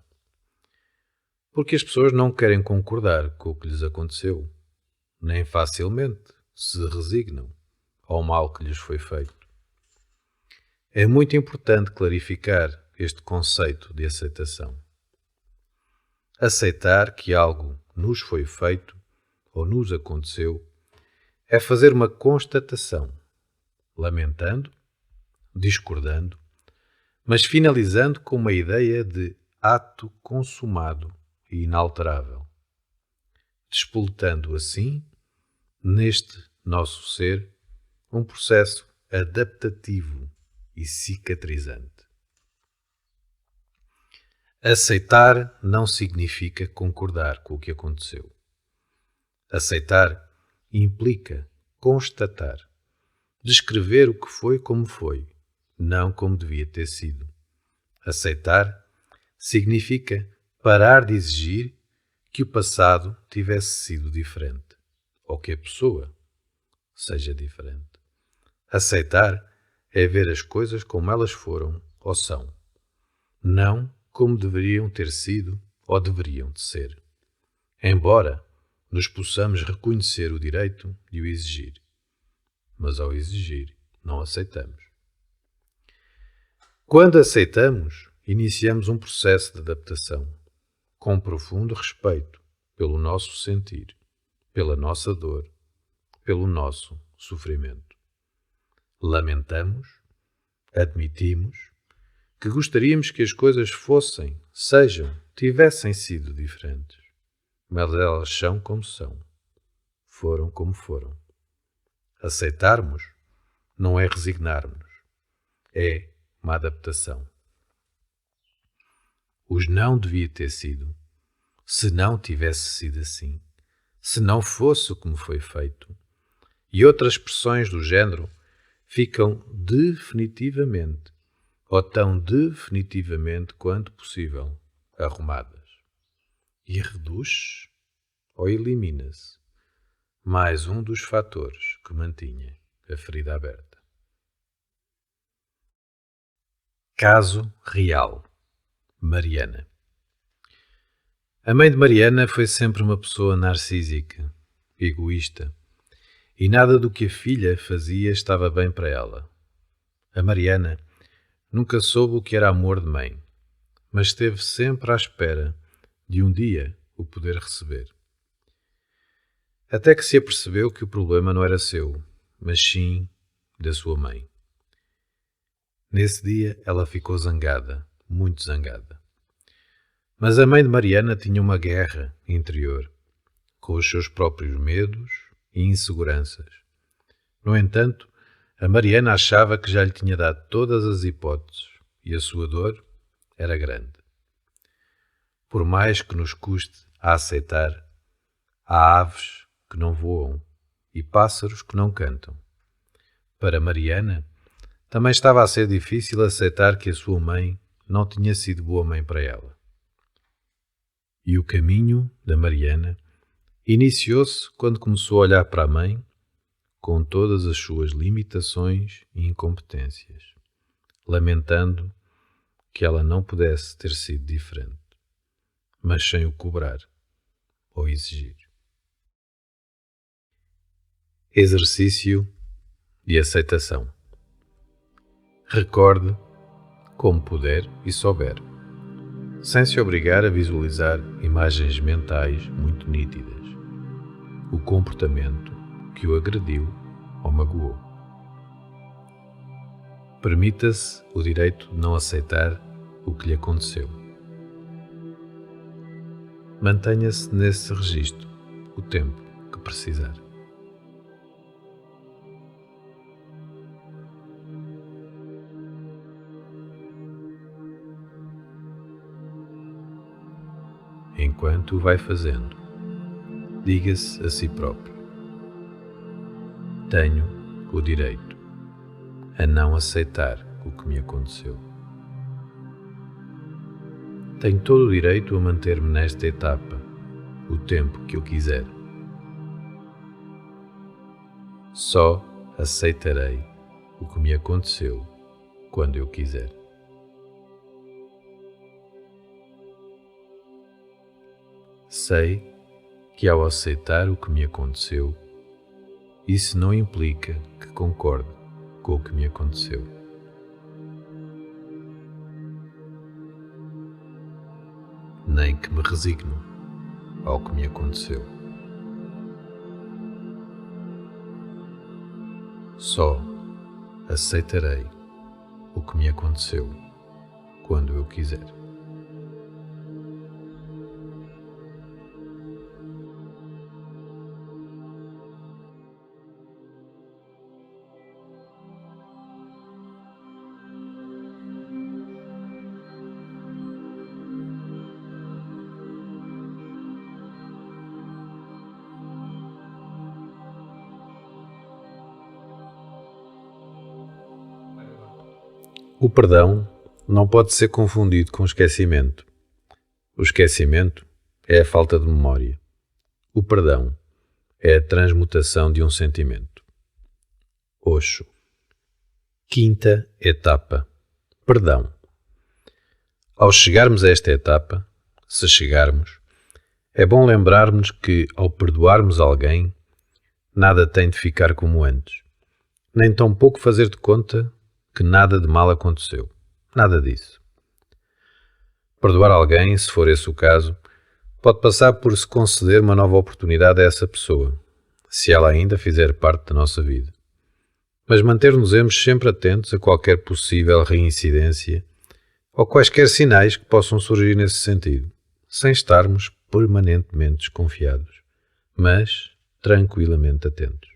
porque as pessoas não querem concordar com o que lhes aconteceu, nem facilmente se resignam ao mal que lhes foi feito. É muito importante clarificar este conceito de aceitação. Aceitar que algo nos foi feito ou nos aconteceu é fazer uma constatação, lamentando, discordando, mas finalizando com uma ideia de ato consumado e inalterável, despoletando assim, neste nosso ser, um processo adaptativo e cicatrizante. Aceitar não significa concordar com o que aconteceu. Aceitar implica constatar, descrever o que foi como foi, não como devia ter sido. Aceitar significa parar de exigir que o passado tivesse sido diferente, ou que a pessoa seja diferente. Aceitar é ver as coisas como elas foram ou são, não como deveriam ter sido ou deveriam de ser, embora nos possamos reconhecer o direito de o exigir, mas ao exigir não aceitamos. Quando aceitamos, iniciamos um processo de adaptação, com profundo respeito pelo nosso sentir, pela nossa dor, pelo nosso sofrimento. Lamentamos, admitimos que gostaríamos que as coisas fossem, sejam, tivessem sido diferentes, mas elas são como são, foram como foram. Aceitarmos não é resignar-nos, é uma adaptação. Os não devia ter sido, se não tivesse sido assim, se não fosse como foi feito, e outras expressões do género ficam definitivamente, ou tão definitivamente quanto possível, arrumadas. E reduz ou elimina-se mais um dos fatores que mantinha a ferida aberta. Caso real. Mariana. A mãe de Mariana foi sempre uma pessoa narcísica, egoísta, e nada do que a filha fazia estava bem para ela. A Mariana nunca soube o que era amor de mãe, mas esteve sempre à espera de um dia o poder receber. Até que se apercebeu que o problema não era seu, mas sim da sua mãe. Nesse dia ela ficou zangada, muito zangada. Mas a mãe de Mariana tinha uma guerra interior, com os seus próprios medos e inseguranças. No entanto, a Mariana achava que já lhe tinha dado todas as hipóteses e a sua dor era grande. Por mais que nos custe a aceitar, há aves que não voam e pássaros que não cantam. Para Mariana, também estava a ser difícil aceitar que a sua mãe não tinha sido boa mãe para ela. E o caminho da Mariana iniciou-se quando começou a olhar para a mãe com todas as suas limitações e incompetências, lamentando que ela não pudesse ter sido diferente, mas sem o cobrar ou exigir. Exercício de aceitação. Recorde, como puder e souber, sem se obrigar a visualizar imagens mentais muito nítidas, o comportamento que o agrediu ou magoou. Permita-se o direito de não aceitar o que lhe aconteceu. Mantenha-se nesse registro o tempo que precisar. Enquanto o vai fazendo, diga-se a si próprio: tenho o direito a não aceitar o que me aconteceu. Tenho todo o direito a manter-me nesta etapa o tempo que eu quiser. Só aceitarei o que me aconteceu quando eu quiser. Sei que ao aceitar o que me aconteceu, isso não implica que concorde com o que me aconteceu. Nem que me resigno ao que me aconteceu. Só aceitarei o que me aconteceu quando eu quiser. O perdão não pode ser confundido com esquecimento. O esquecimento é a falta de memória. O perdão é a transmutação de um sentimento. Osho. Quinta etapa. Perdão. Ao chegarmos a esta etapa, se chegarmos, é bom lembrarmos que, ao perdoarmos alguém, nada tem de ficar como antes, nem tampouco fazer de conta que nada de mal aconteceu. Nada disso. Perdoar alguém, se for esse o caso, pode passar por se conceder uma nova oportunidade a essa pessoa, se ela ainda fizer parte da nossa vida. Mas manter-nos-emos sempre atentos a qualquer possível reincidência ou quaisquer sinais que possam surgir nesse sentido, sem estarmos permanentemente desconfiados, mas tranquilamente atentos.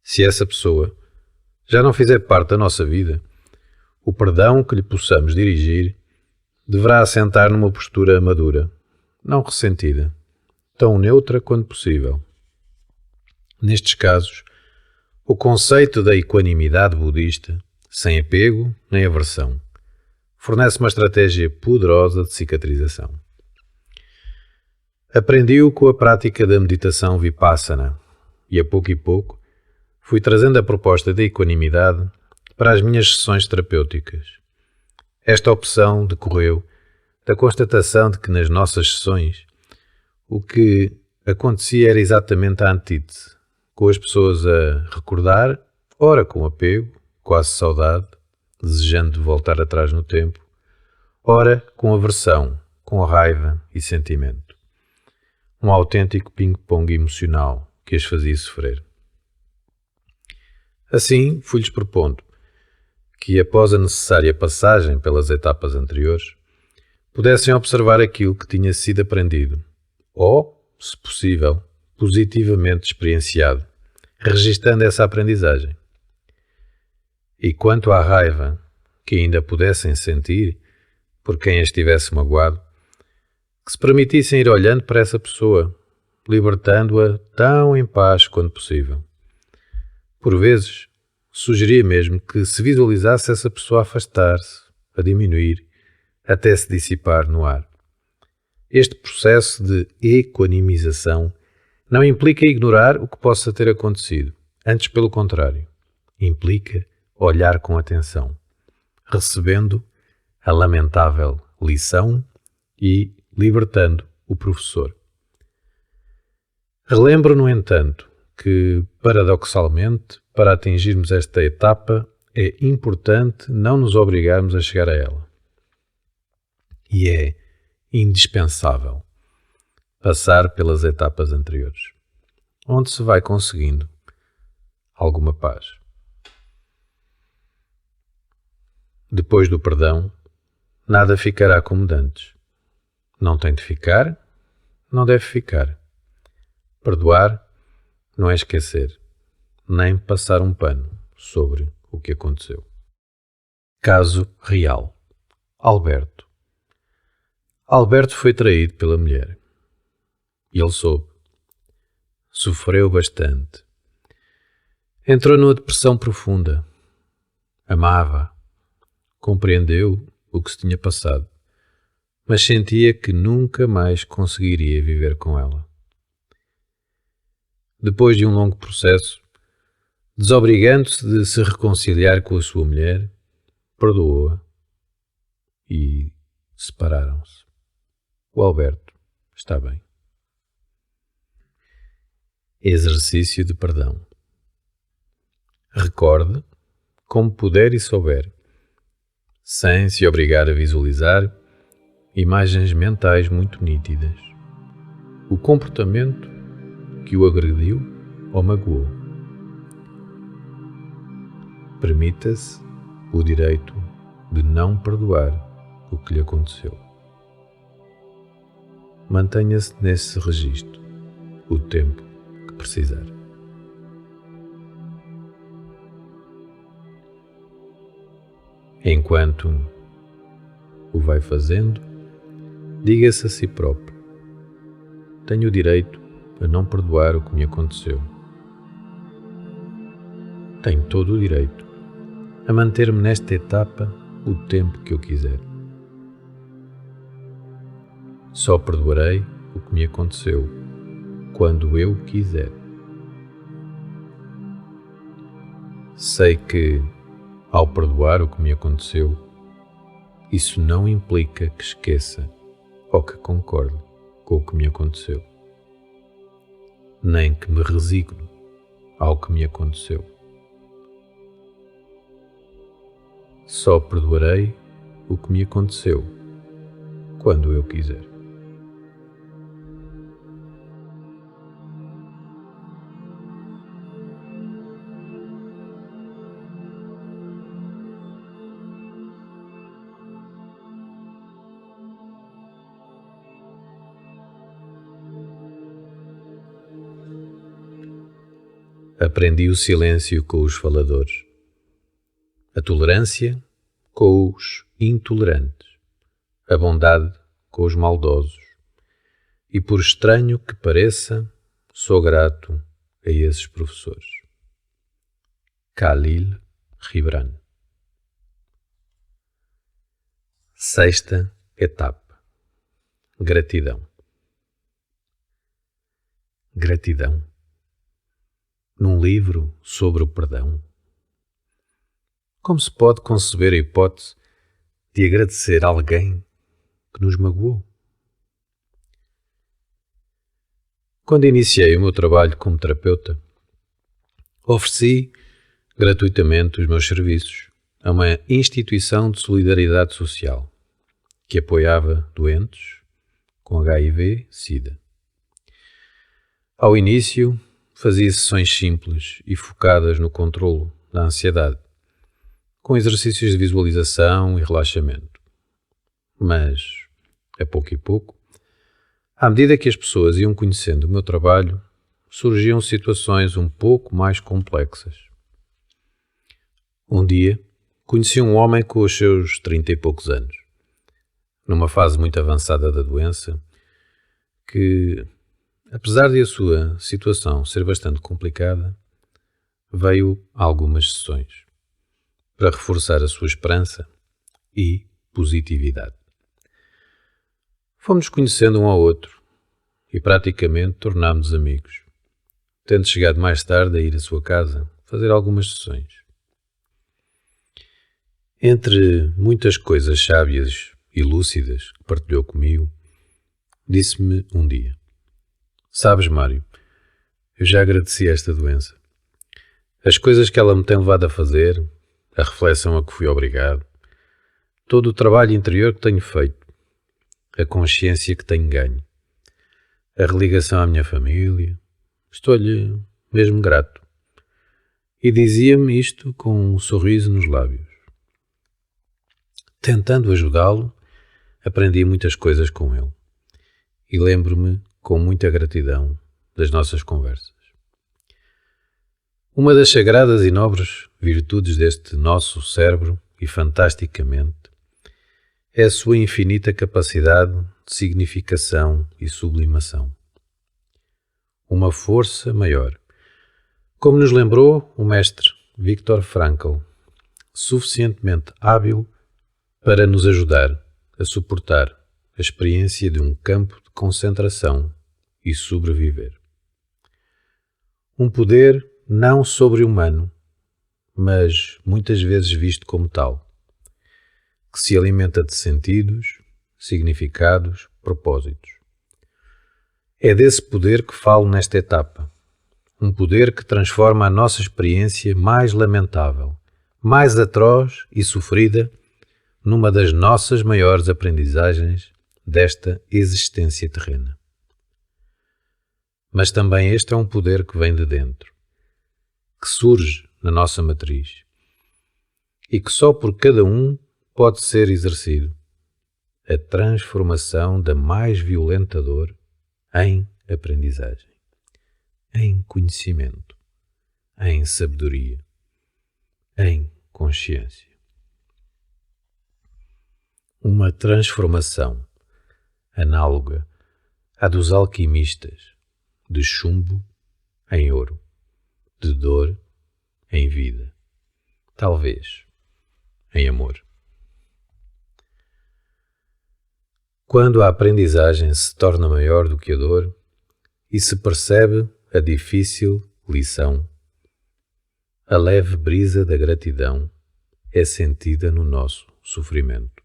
Se essa pessoa já não fizer parte da nossa vida, o perdão que lhe possamos dirigir deverá assentar numa postura madura, não ressentida, tão neutra quanto possível. Nestes casos, o conceito da equanimidade budista, sem apego nem aversão, fornece uma estratégia poderosa de cicatrização. Aprendi-o com a prática da meditação Vipassana e, a pouco, fui trazendo a proposta da equanimidade para as minhas sessões terapêuticas. Esta opção decorreu da constatação de que nas nossas sessões o que acontecia era exatamente a antítese, com as pessoas a recordar, ora com apego, quase saudade, desejando voltar atrás no tempo, ora com aversão, com raiva e sentimento. Um autêntico ping-pong emocional que as fazia sofrer. Assim, fui-lhes propondo que, após a necessária passagem pelas etapas anteriores, pudessem observar aquilo que tinha sido aprendido, ou, se possível, positivamente experienciado, registando essa aprendizagem. E quanto à raiva que ainda pudessem sentir por quem a estivesse magoado, que se permitissem ir olhando para essa pessoa, libertando-a tão em paz quanto possível. Por vezes, sugeria mesmo que se visualizasse essa pessoa a afastar-se, a diminuir, até se dissipar no ar. Este processo de equanimização não implica ignorar o que possa ter acontecido, antes pelo contrário, implica olhar com atenção, recebendo a lamentável lição e libertando o professor. Relembro, no entanto, que, paradoxalmente, para atingirmos esta etapa, é importante não nos obrigarmos a chegar a ela. E é indispensável passar pelas etapas anteriores, onde se vai conseguindo alguma paz. Depois do perdão, nada ficará como dantes. Não tem de ficar, não deve ficar. Perdoar não é esquecer, nem passar um pano sobre o que aconteceu. Caso real. Alberto. Alberto foi traído pela mulher. E ele soube. Sofreu bastante. Entrou numa depressão profunda. Amava. Compreendeu o que se tinha passado, mas sentia que nunca mais conseguiria viver com ela. Depois de um longo processo, desobrigando-se de se reconciliar com a sua mulher, perdoou-a e separaram-se. O Alberto está bem. Exercício de perdão. Recorde, como puder e souber, sem se obrigar a visualizar imagens mentais muito nítidas, o comportamento que o agrediu ou magoou. Permita-se o direito de não perdoar o que lhe aconteceu. Mantenha-se nesse registro o tempo que precisar. Enquanto o vai fazendo, diga-se a si próprio: tenho o direito a não perdoar o que me aconteceu. Tenho todo o direito a manter-me nesta etapa o tempo que eu quiser. Só perdoarei o que me aconteceu quando eu quiser. Sei que, ao perdoar o que me aconteceu, isso não implica que esqueça ou que concorde com o que me aconteceu, nem que me resigno ao que me aconteceu. Só perdoarei o que me aconteceu quando eu quiser. Aprendi o silêncio com os faladores, a tolerância com os intolerantes, a bondade com os maldosos, e por estranho que pareça, sou grato a esses professores. Khalil Gibran. Sexta etapa. Gratidão. Gratidão. Num livro sobre o perdão? Como se pode conceber a hipótese de agradecer a alguém que nos magoou? Quando iniciei o meu trabalho como terapeuta, ofereci gratuitamente os meus serviços a uma instituição de solidariedade social que apoiava doentes com HIV/SIDA. Ao início, fazia sessões simples e focadas no controlo da ansiedade, com exercícios de visualização e relaxamento. Mas, a pouco e pouco, à medida que as pessoas iam conhecendo o meu trabalho, surgiam situações um pouco mais complexas. Um dia, conheci um homem com os seus 30 e poucos anos, numa fase muito avançada da doença, que, apesar de a sua situação ser bastante complicada, veio a algumas sessões para reforçar a sua esperança e positividade. Fomos conhecendo um ao outro e praticamente tornámos-nos amigos, tendo chegado mais tarde a ir à sua casa fazer algumas sessões. Entre muitas coisas sábias e lúcidas que partilhou comigo, disse-me um dia: sabes, Mário, Eu já agradeci esta doença. As coisas que ela me tem levado a fazer, a reflexão a que fui obrigado, todo o trabalho interior que tenho feito, a consciência que tenho ganho, a religação à minha família, estou-lhe mesmo grato. E dizia-me isto com um sorriso nos lábios. Tentando ajudá-lo, aprendi muitas coisas com ele. E lembro-me com muita gratidão das nossas conversas. Uma das sagradas e nobres virtudes deste nosso cérebro, e fantasticamente, é a sua infinita capacidade de significação e sublimação. Uma força maior, como nos lembrou o mestre Viktor Frankl, suficientemente hábil para nos ajudar a suportar a experiência de um campo de concentração e sobreviver. Um poder não sobre-humano, mas muitas vezes visto como tal, que se alimenta de sentidos, significados, propósitos. É desse poder que falo nesta etapa, um poder que transforma a nossa experiência mais lamentável, mais atroz e sofrida, numa das nossas maiores aprendizagens desta existência terrena. Mas também este é um poder que vem de dentro, que surge na nossa matriz e que só por cada um pode ser exercido. A transformação da mais violenta dor em aprendizagem, em conhecimento, em sabedoria, em consciência. Uma transformação análoga à dos alquimistas, de chumbo em ouro, de dor em vida, talvez em amor. Quando a aprendizagem se torna maior do que a dor e se percebe a difícil lição, a leve brisa da gratidão é sentida no nosso sofrimento.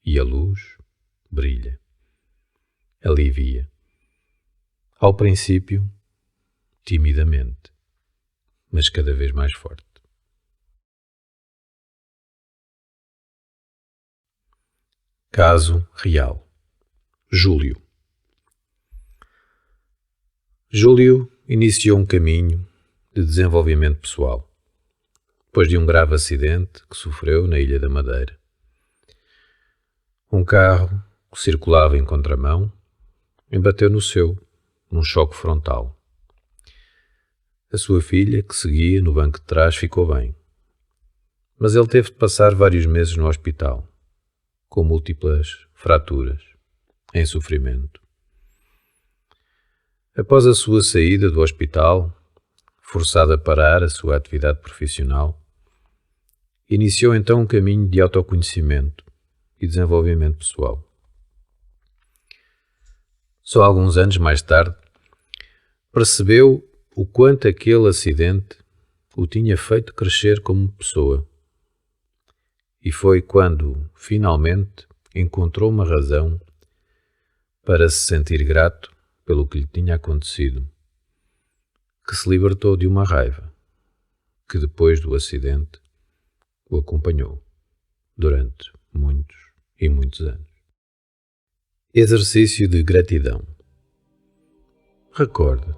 E a luz brilha, alivia. Ao princípio, timidamente, mas cada vez mais forte. Caso real. Júlio. Júlio iniciou um caminho de desenvolvimento pessoal, depois de um grave acidente que sofreu na Ilha da Madeira. Um carro que circulava em contramão embateu no seu, num choque frontal. A sua filha, que seguia no banco de trás, ficou bem, mas ele teve de passar vários meses no hospital, com múltiplas fraturas, em sofrimento. Após a sua saída do hospital, forçado a parar a sua atividade profissional, iniciou então um caminho de autoconhecimento e desenvolvimento pessoal. Só alguns anos mais tarde, percebeu o quanto aquele acidente o tinha feito crescer como pessoa. E foi quando, finalmente, encontrou uma razão para se sentir grato pelo que lhe tinha acontecido, que se libertou de uma raiva que, depois do acidente, o acompanhou durante muitos e muitos anos. Exercício de gratidão. Recorde,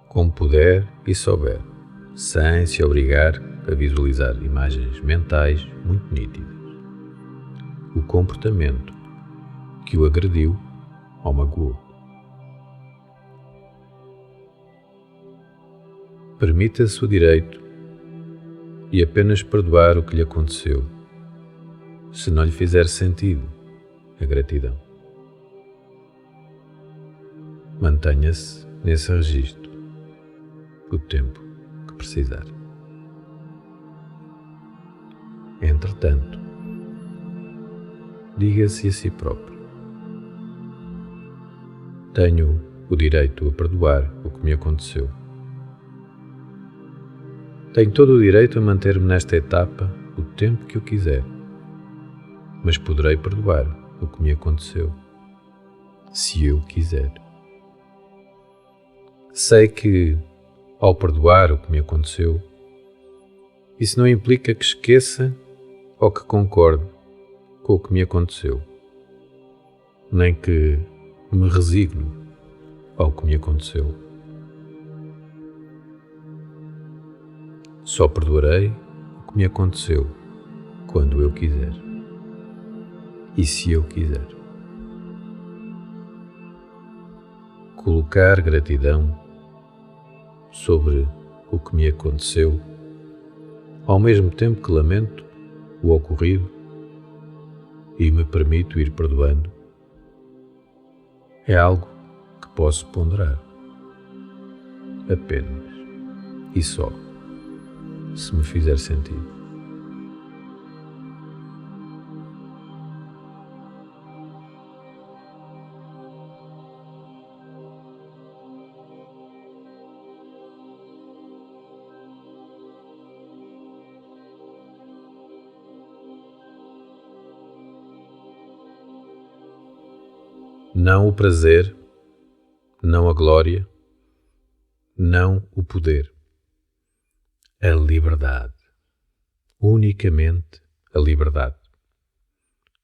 como puder e souber, sem se obrigar a visualizar imagens mentais muito nítidas, o comportamento que o agrediu ou magoou. Permita-se o direito de apenas perdoar o que lhe aconteceu, se não lhe fizer sentido a gratidão. Mantenha-se nesse registro o tempo que precisar. Entretanto, diga-se a si próprio: tenho o direito a perdoar o que me aconteceu. Tenho todo o direito a manter-me nesta etapa o tempo que eu quiser, mas poderei perdoar o que me aconteceu, se eu quiser. Sei que, ao perdoar o que me aconteceu, isso não implica que esqueça ou que concorde com o que me aconteceu, nem que me resigno ao que me aconteceu. Só perdoarei o que me aconteceu quando eu quiser e se eu quiser. Colocar gratidão sobre o que me aconteceu, ao mesmo tempo que lamento o ocorrido e me permito ir perdoando, é algo que posso ponderar, apenas e só, se me fizer sentido. Não o prazer, não a glória, não o poder. A liberdade. Unicamente a liberdade.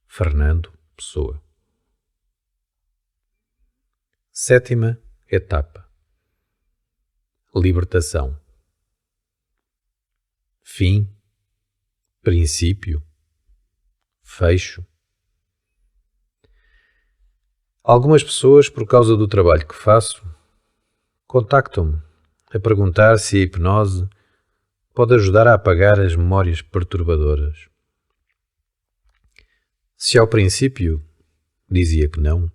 Fernando Pessoa. 7ª etapa. Libertação. Fim, princípio, fecho. Algumas pessoas, por causa do trabalho que faço, contactam-me a perguntar se a hipnose pode ajudar a apagar as memórias perturbadoras. Se ao princípio dizia que não,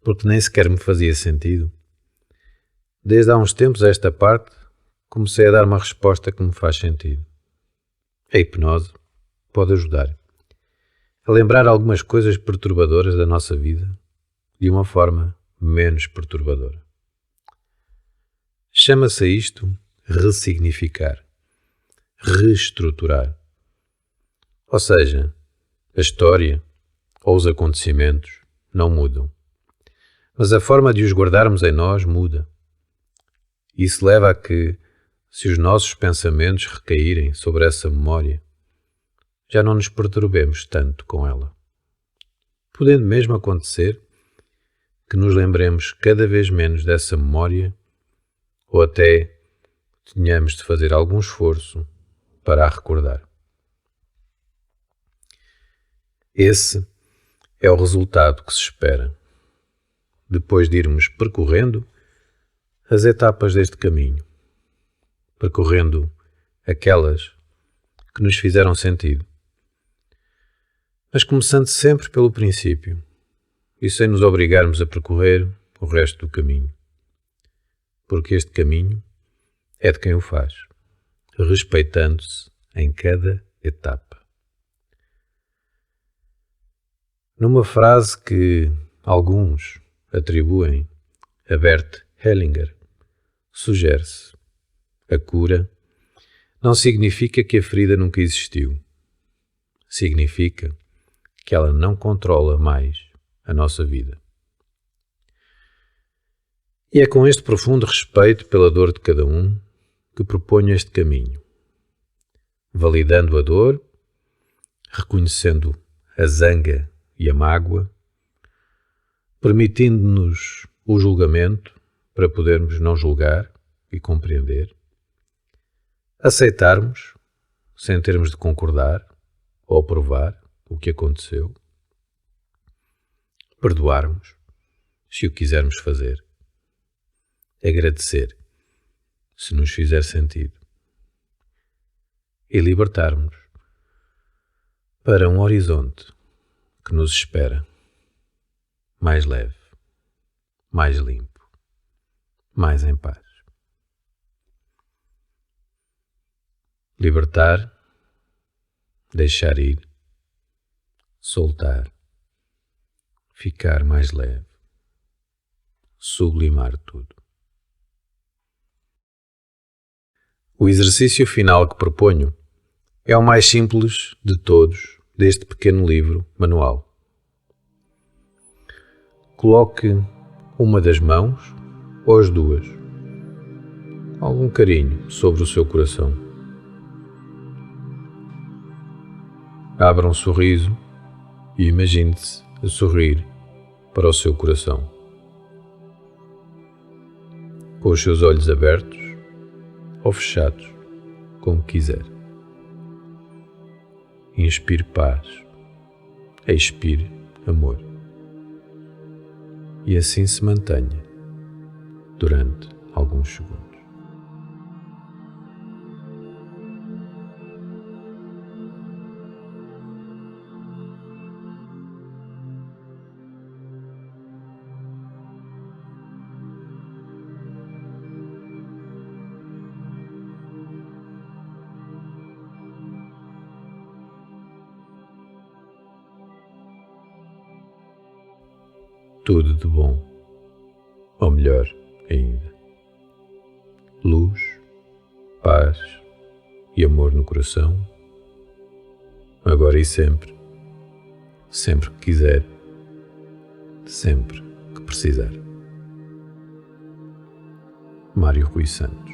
porque nem sequer me fazia sentido, desde há uns tempos a esta parte comecei a dar uma resposta que me faz sentido. A hipnose pode ajudar a lembrar algumas coisas perturbadoras da nossa vida de uma forma menos perturbadora. Chama-se a isto ressignificar, reestruturar. Ou seja, a história ou os acontecimentos não mudam, mas a forma de os guardarmos em nós muda. Isso leva a que, se os nossos pensamentos recaírem sobre essa memória, já não nos perturbemos tanto com ela. Podendo mesmo acontecer que nos lembremos cada vez menos dessa memória ou até tenhamos de fazer algum esforço para a recordar. Esse é o resultado que se espera, depois de irmos percorrendo as etapas deste caminho, percorrendo aquelas que nos fizeram sentido, mas começando sempre pelo princípio e sem nos obrigarmos a percorrer o resto do caminho, porque este caminho é de quem o faz, respeitando-se em cada etapa. Numa frase que alguns atribuem a Bert Hellinger, sugere-se: a cura não significa que a ferida nunca existiu. Significa que ela não controla mais a nossa vida. E é com este profundo respeito pela dor de cada um que proponho este caminho, validando a dor, reconhecendo a zanga e a mágoa, permitindo-nos o julgamento para podermos não julgar e compreender, aceitarmos sem termos de concordar ou aprovar o que aconteceu, perdoarmos se o quisermos fazer, agradecer se nos fizer sentido e libertarmos para um horizonte que nos espera mais leve, mais limpo, mais em paz. Libertar, deixar ir, soltar, ficar mais leve, sublimar tudo. O exercício final que proponho é o mais simples de todos deste pequeno livro manual. Coloque uma das mãos ou as duas algum carinho sobre o seu coração. Abra um sorriso e imagine-se a sorrir para o seu coração. Com os seus olhos abertos ou fechados, como quiser. Inspire paz, expire amor. E assim se mantenha durante alguns segundos. Tudo de bom, ou melhor ainda, luz, paz e amor no coração, agora e sempre, sempre que quiser, sempre que precisar. Mário Rui Santos.